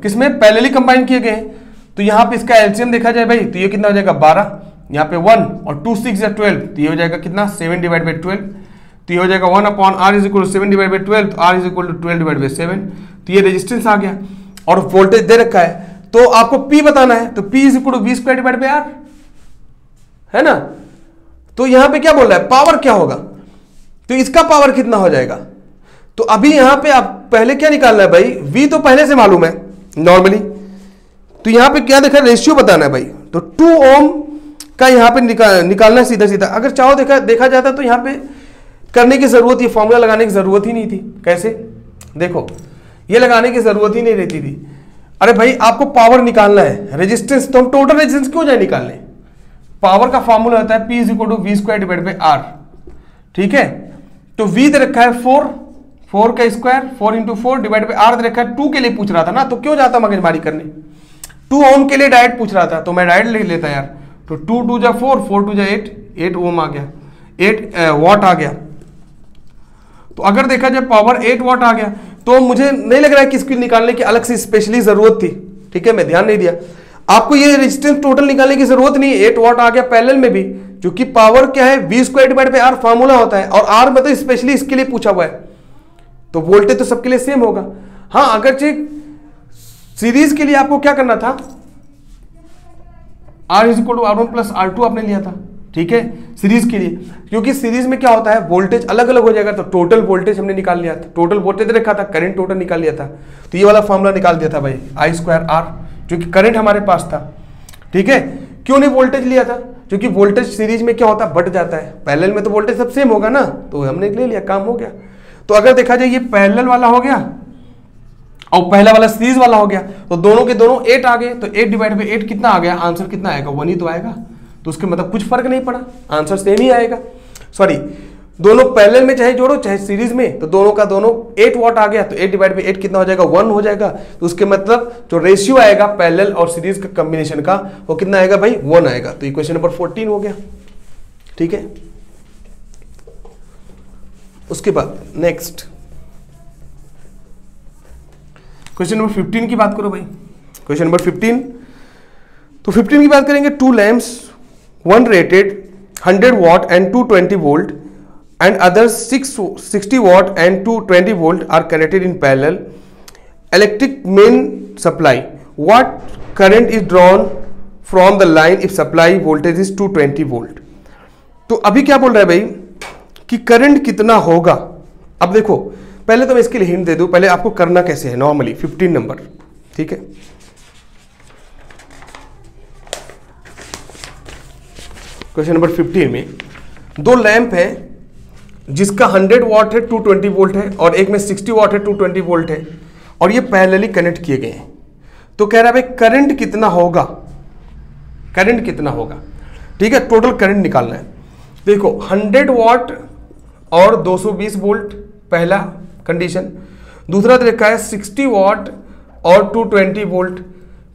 किसमें पैरेलली कंबाइन किए गए हैं, तो यहां पे इसका एलसीएम देखा जाए भाई, तो ये कितना हो जाएगा 12, यहाँ पे 1 और 2 6 या 12, तो ये हो जाएगा कितना 7 डिवाइड बाई 12, तो ये हो जाएगा 1 upon R is equal to 7 divide by 12, तो R is equal to 12 divide by 7, तो ये रेजिस्टेंस आ गया और वोल्टेज दे रखा है, तो आपको P बताना है, तो P is equal to V square divide by R, है ना। तो यहां पे क्या बोल रहा है, पावर क्या होगा, तो इसका पावर कितना हो जाएगा, तो अभी यहां पे आप पहले क्या निकालना है भाई, V तो पहले से मालूम है नॉर्मली, तो यहां पे क्या देखा, रेशियो बताना है भाई, तो 2 ओम का यहां पे निकालना है सीधा सीधा। अगर चाहो देखा जाता तो यहां पे करने की जरूरत, ये फॉर्मूला लगाने की जरूरत ही नहीं थी। कैसे, देखो ये लगाने की जरूरत ही नहीं रहती थी। अरे भाई आपको पावर निकालना है, रेजिस्टेंस, तो हम टोटल रेजिस्टेंस क्यों जाए निकालने, पावर का फॉर्मूला होता है P is equal to V square divide by R, ठीक है। तो V दे रखा है 4 का square, 4 into 4 divide by R दे रखा है, 2 के लिए पूछ रहा था ना, तो क्यों जाता मगजमारी करने, 2 ओम के लिए डायरेक्ट पूछ रहा था, तो मैं डायरेक्ट ले लेता यार, तो 2 2 जा 4, 4 2 जा 8 ओम आ गया, 8 वॉट आ गया। तो अगर देखा जाए पावर 8 वॉट आ गया, तो मुझे नहीं लग रहा है कि इसको निकालने की अलग से स्पेशली जरूरत थी, ठीक है, मैं ध्यान नहीं दिया। आपको ये रेजिस्टेंस टोटल निकालने की जरूरत नहीं है, 8 वॉट आ गया पैरेलल में भी, क्योंकि पावर क्या है, V square divide by R formula होता है, और आर मतलब स्पेशली इसके लिए पूछा हुआ है, तो वोल्टेज तो सबके लिए सेम होगा। हाँ, अगर सीरीज के लिए आपको क्या करना था, आर is equal to R1 plus R2 आपने लिया था, ठीक है, सीरीज के लिए, क्योंकि सीरीज में क्या होता है, वोल्टेज अलग अलग हो जाएगा, तो टोटल वोल्टेज हमने निकाल लिया था, टोटल वोल्टेज रखा था, करंट टोटल निकाल लिया था, तो ये वाला फॉर्मूला निकाल दिया था भाई, I स्क्वायर R, क्योंकि करंट हमारे पास था, ठीक है। क्यों नहीं वोल्टेज लिया था, क्योंकि वोल्टेज सीरीज में क्या होता है, बढ़ जाता है, पैरेलल में तो वोल्टेज सब सेम होगा ना, तो हमने ले लिया, काम हो गया। तो अगर देखा जाए ये पैरेलल वाला हो गया और पहला वाला सीरीज वाला हो गया, तो दोनों के दोनों 8 आ गए, तो 8 डिवाइड बाई 8 कितना आ गया, आंसर कितना आएगा, 1 ही तो आएगा, तो उसके मतलब कुछ फर्क नहीं पड़ा, आंसर सेम ही आएगा। सॉरी, दोनों पैरेलल में चाहे जोड़ो चाहे सीरीज में, तो दोनों का दोनों 8 वॉट आ गया, तो 8 डिवाइड बाई 8 कितना हो जाएगा, 1 हो जाएगा, तो उसके मतलब जो रेशियो आएगा पैरेलल और सीरीज का कॉम्बिनेशन का, वो कितना आएगा भाई, 1 आएगा। तो इक्वेशन नंबर 14 हो गया, ठीक है। उसके बाद नेक्स्ट क्वेश्चन नंबर 15 की बात करो भाई, क्वेश्चन नंबर 15, तो 15 की बात करेंगे। 2 lamps, one rated 100 watt and 220 volt and others 60 watt and 220 volt are connected in parallel. Electric main supply. What current is drawn from the line if supply voltage is 220 volt? तो अभी क्या बोल रहा है भाई कि करंट कितना होगा। अब देखो पहले तो मैं इसके लिए हिंट दे दूं, पहले आपको करना कैसे है नॉर्मली 15 नंबर, ठीक है। क्वेश्चन नंबर 15 में 2 लैंप है जिसका 100 वॉट है 220 वोल्ट है और एक में 60 वॉट है 220 वोल्ट है और ये पैरेलली कनेक्ट किए गए हैं। तो कह रहा है भाई करंट कितना होगा, करंट कितना होगा, ठीक है, टोटल करंट निकालना है। देखो 100 वॉट और 220 वोल्ट पहला कंडीशन, दूसरा दे रखा है 60 वॉट और 220 वोल्ट,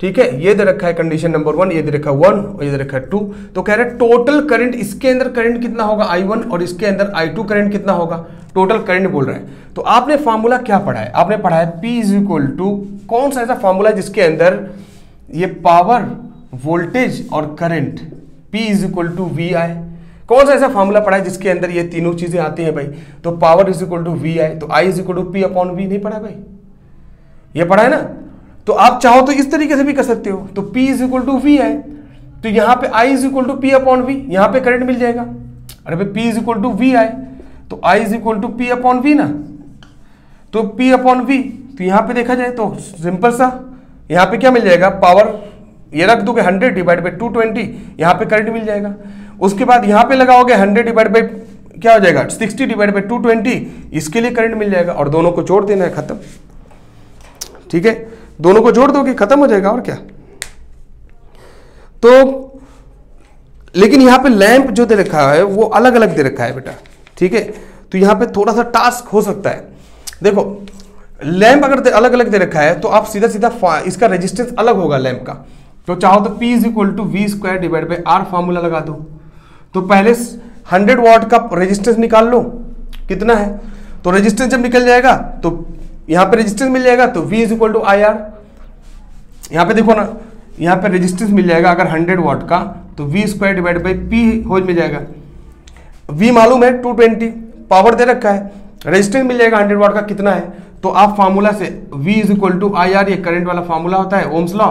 ठीक है, ये दे रखा है कंडीशन नंबर 1, ये दे रखा है 1 और ये दे रखा है 2। तो कह रहे हैं टोटल करंट, इसके अंदर करंट कितना होगा I1 और इसके अंदर I2 करंट कितना होगा, टोटल करंट बोल रहा है। तो आपने फॉर्मूला क्या पढ़ा है, आपने पढ़ा है P इज इक्वल टू, कौन सा ऐसा फॉर्मूला है जिसके अंदर ये पावर, वोल्टेज और current P is equal to V I, कौन सा ऐसा फॉर्मूला पढ़ा है जिसके अंदर ये तीनों चीजें आती हैं भाई। तो power is equal to V I, तो I is equal to P upon V, नहीं पढ़ा भाई, ये पढ़ा है ना। तो आप चाहो तो इस तरीके से भी कर सकते हो, तो P is equal to V है, तो यहाँ पे I is equal to P upon V, यहाँ पे करंट मिल जाएगा। अरे भाई P is equal to V I, तो I is equal to P upon V ना, तो P अपॉन वी, तो यहाँ पे देखा जाए तो सिंपल सा, यहाँ पे क्या मिल जाएगा, पावर ये रख दोगे 100 डिवाइड बाई 220, यहाँ पे करंट मिल जाएगा। उसके बाद यहाँ पे लगाओगे 100 डिवाइड बाई क्या हो जाएगा 60 डिवाइड बाई 220, इसके लिए करंट मिल जाएगा और दोनों को जोड़ देना है, खत्म, ठीक है, दोनों को जोड़ दोगे खत्म हो जाएगा और क्या। तो लेकिन यहाँ पे लैंप जो दे रखा है वो अलग अलग दे रखा है बेटा, ठीक है, तो यहाँ पे थोड़ा सा टास्क हो सकता है। देखो लैंप अगर अलग अलग दे रखा है तो आप सीधा सीधा इसका रेजिस्टेंस अलग होगा लैंप का, तो चाहो तो P is equal to V square divide by R formula लगा दो। तो पहले 100 वॉट का रेजिस्टेंस निकाल लो कितना है, तो रेजिस्टेंस जब निकल जाएगा तो यहाँ पे रेजिस्टेंस मिल जाएगा, तो V is equal to I R. यहाँ पे देखो ना, यहाँ पे रेजिस्टेंस मिल जाएगा अगर 100 वॉट का, तो V square divide by P हो मिल जाएगा। वी मालूम है 220, पावर दे रखा है, रेजिस्टेंस मिल जाएगा 100 वाट का कितना है, तो आप फार्मूला से V is equal to I R, ये करंट वाला फार्मूला होता है ओम्स लॉ,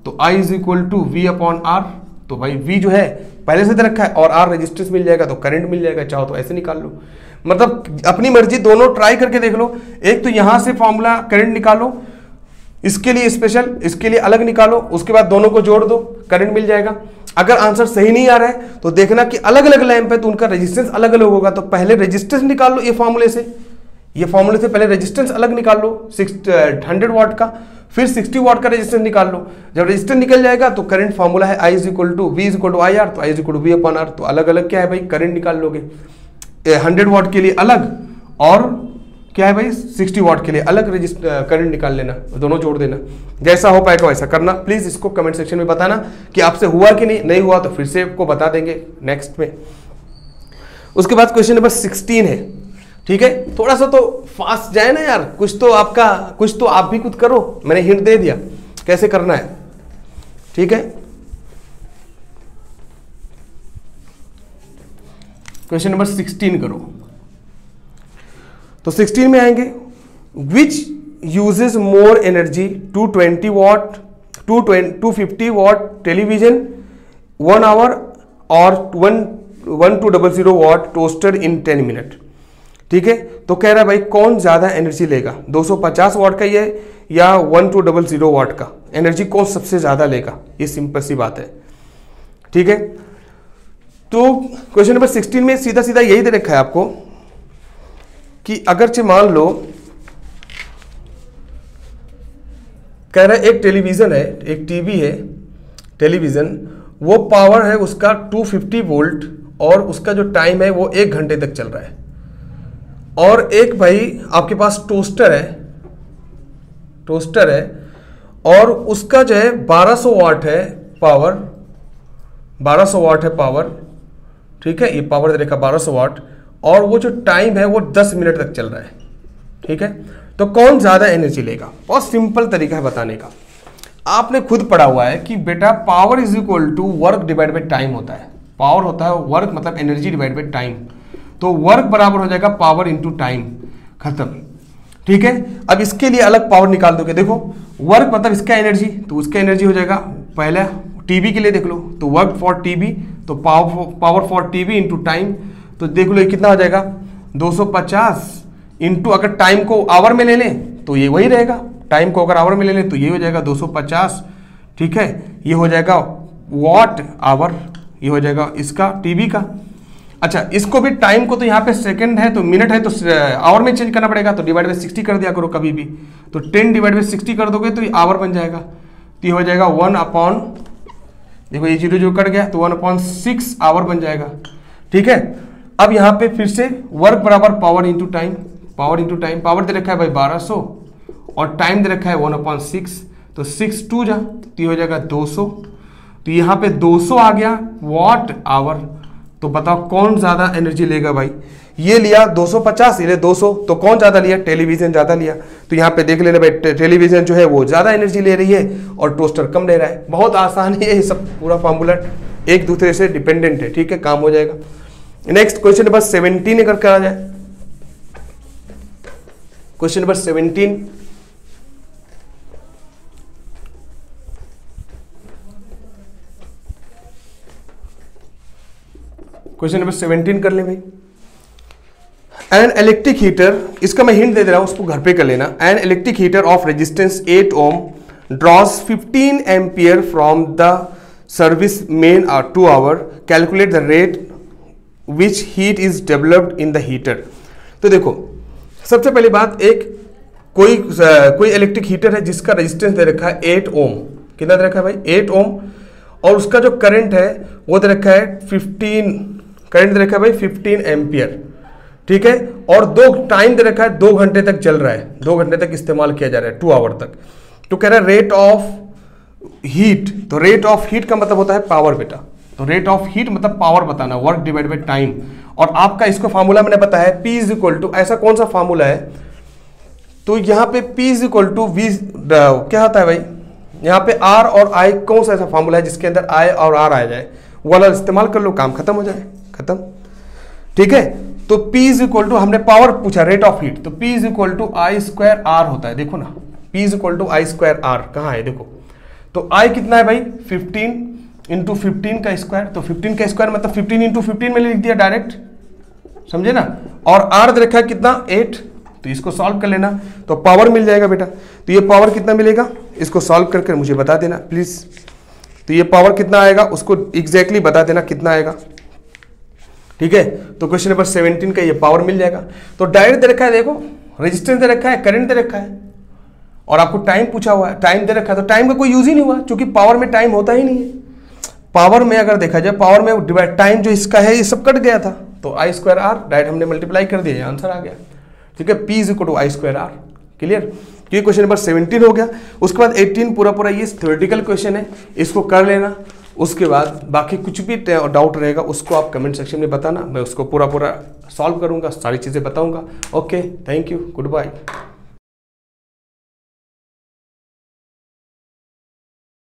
तो I is equal to V upon R। तो भाई V जो है पहले से दे रखा है और R रेजिस्टेंस मिल जाएगा तो करंट मिल जाएगा, चाहो तो ऐसे निकाल लो, मतलब अपनी मर्जी, दोनों ट्राई करके देख लो। एक तो यहां से फॉर्मूला करंट निकालो, इसके लिए स्पेशल, इसके लिए अलग निकालो, उसके बाद दोनों को जोड़ दो, करंट मिल जाएगा। अगर आंसर सही नहीं आ रहा है तो देखना कि अलग अलग लैंप है तो उनका रेजिस्टेंस अलग अलग होगा, तो पहले रेजिस्टेंस निकाल लो ये फॉर्मूले से, ये फॉर्मूले से पहले रेजिस्टेंस अलग निकाल लो 100 वाट का, फिर 60 वाट का रेजिस्टेंस निकाल लो। जब रेजिस्टेंस निकल जाएगा तो करंट फॉर्मूला है I is equal to V is equal to I R, तो I is equal to V upon R। तो अलग अलग क्या है भाई, करंट निकाल लोगे, 100 वाट के लिए अलग और क्या है भाई 60 वाट के लिए अलग करंट निकाल लेना, दोनों जोड़ देना। जैसा हो पाएगा वैसा करना। प्लीज इसको कमेंट सेक्शन में बताना कि आपसे हुआ कि नहीं हुआ तो फिर से आपको बता देंगे नेक्स्ट में। उसके बाद क्वेश्चन नंबर 16 है, ठीक है, थोड़ा सा तो फास्ट जाए ना यार, कुछ तो आप भी खुद करो, मैंने हिंट दे दिया कैसे करना है, ठीक है। क्वेश्चन नंबर 16 करो, तो 16 में आएंगे, which uses more energy 220 watt 250 watt television 1 hour और 1200 वाट टोस्टर इन 10 मिनट, ठीक है। तो कह रहा है भाई कौन ज्यादा एनर्जी लेगा, 250 वाट का ये या 1200 वाट का, एनर्जी कौन सबसे ज्यादा लेगा, ये सिंपल सी बात है, ठीक है। तो क्वेश्चन नंबर 16 में सीधा सीधा यही दे रखा है आपको कि अगरचे मान लो कह रहा है एक टेलीविजन है, एक टीवी है टेलीविजन, वो पावर है उसका 250 वोल्ट और उसका जो टाइम है वो 1 घंटे तक चल रहा है, और एक भाई आपके पास टोस्टर है और उसका जो है 1200 वाट है पावर, 1200 वाट है पावर, ठीक है, ये पावर दे रखा 1200 वाट, और वो जो टाइम है वो 10 मिनट तक चल रहा है, ठीक है। तो कौन ज्यादा एनर्जी लेगा, बहुत सिंपल तरीका है बताने का। आपने खुद पढ़ा हुआ है कि बेटा power is equal to work divide by time होता है, पावर होता है वर्क मतलब एनर्जी डिवाइड बाई टाइम, तो वर्क बराबर हो जाएगा पावर इंटू टाइम, खत्म, ठीक है। अब इसके लिए अलग पावर निकाल दोगे, देखो वर्क मतलब इसका एनर्जी, तो उसका एनर्जी हो जाएगा, पहले टीवी के लिए देख लो तो वर्क फॉर टीवी, तो power for TV into time, तो देख लो ये कितना हो जाएगा 250 इंटू, अगर टाइम को आवर में ले लें तो ये वही रहेगा, टाइम को अगर आवर में ले लें तो ये हो जाएगा 250, ठीक है, ये हो जाएगा वॉट आवर, ये हो जाएगा इसका टीवी का। अच्छा इसको भी टाइम को, तो यहाँ पे सेकंड है तो मिनट है तो आवर में चेंज करना पड़ेगा, तो डिवाइड बाई 60 कर दिया करो कभी भी, तो 10 डिवाइड बाई 60 कर दोगे तो ये आवर बन जाएगा, तो ये हो जाएगा 1 अपॉन, देखो ये 0 कट गया तो 1/6 आवर बन जाएगा, ठीक है। अब यहाँ पे फिर से वर्क बराबर पावर इंटू टाइम, पावर दे रखा है भाई 1200 और टाइम दे रखा है 1/6, तो 6 2 जा तो ये हो जाएगा 200, तो यहाँ पे 200 आ गया वॉट आवर। तो बताओ कौन ज्यादा एनर्जी लेगा भाई, ये लिया 250, ये 200, तो कौन ज्यादा लिया, टेलीविजन ज्यादा लिया। तो यहाँ पे देख लेना भाई टेलीविजन जो है वो ज्यादा एनर्जी ले रही है और टोस्टर कम ले रहा है। बहुत आसान है ये सब, पूरा फॉर्मूला एक दूसरे से डिपेंडेंट है, ठीक है, काम हो जाएगा। नेक्स्ट क्वेश्चन नंबर 17 अगर करा जाए, क्वेश्चन नंबर 17, क्वेश्चन नंबर 17 कर ले भाई। एन इलेक्ट्रिक हीटर, इसका मैं हिंट दे दे रहा हूं, उसको घर पे कर लेना। An electric heater of resistance 8 ohm draws 15 ampere from the service main 2 hour, calculate the rate which heat is developed in the heater. तो देखो सबसे पहली बात, एक कोई इलेक्ट्रिक हीटर है जिसका रेजिस्टेंस दे रखा है 8 ओम, कितना दे रखा है भाई 8 ओम, और उसका जो करंट है वो दे रखा है 15, करंट दे रखा है भाई 15 एम्पियर, ठीक है, और टाइम दे रखा है 2 घंटे तक चल रहा है, 2 घंटे तक इस्तेमाल किया जा रहा है, 2 आवर तक। तो कह रहा है रेट ऑफ हीट, तो रेट ऑफ हीट का मतलब होता है पावर बेटा, तो रेट ऑफ हीट मतलब पावर बताना, वर्क डिवाइड बाई टाइम। और आपका इसको फार्मूला मैंने बताया है P इज इक्वल टू, ऐसा कौन सा फार्मूला है, तो यहाँ पे P is equal to V क्या होता है भाई, यहाँ पे R और I कौन सा ऐसा फार्मूला है जिसके अंदर I और R आ जाए, वो वाला इस्तेमाल कर लो, काम खत्म हो जाए, खत्म। ठीक है, तो P इज इक्वल टू, हमने पावर पूछा, रेट ऑफ हीट, तो P is equal to I square R होता है। देखो ना, P is equal to I square R कहाँ है, देखो तो I कितना है भाई 15 इंटू 15 का स्क्वायर, तो 15 का स्क्वायर मतलब 15 इंटू 15 में लिख दिया डायरेक्ट, समझे ना। और R दे रखा है कितना 8, तो इसको सॉल्व कर लेना तो पावर मिल जाएगा बेटा। तो ये पावर कितना मिलेगा, इसको सॉल्व करके मुझे बता देना प्लीज। तो ये पावर कितना आएगा उसको एग्जैक्टली बता देना कितना आएगा। ठीक है, तो क्वेश्चन नंबर 17 का ये पावर मिल जाएगा। तो डायरेक्ट दे रखा है, देखो रेजिस्टेंस दे रखा है, करंट दे रखा है, और आपको टाइम पूछा हुआ है, टाइम दे रखा है, तो टाइम का कोई यूज ही नहीं हुआ क्योंकि पावर में टाइम होता ही नहीं है। पावर में अगर देखा जाए, पावर में डिवाइड टाइम जो इसका है ये सब कट गया था, तो आई स्क्वायर आर डायरेक्ट हमने मल्टीप्लाई कर दिया, आंसर आ गया। ठीक है, P is equal to I square R. Clear, ये क्वेश्चन नंबर 17 हो गया। उसके बाद 18 पूरा ये थ्योरेटिकल क्वेश्चन है, इसको कर लेना। उसके बाद बाकी कुछ भी डाउट रहेगा उसको आप कमेंट सेक्शन में बताना, मैं उसको पूरा सॉल्व करूंगा, सारी चीज़ें बताऊंगा। Okay, thank you, good bye.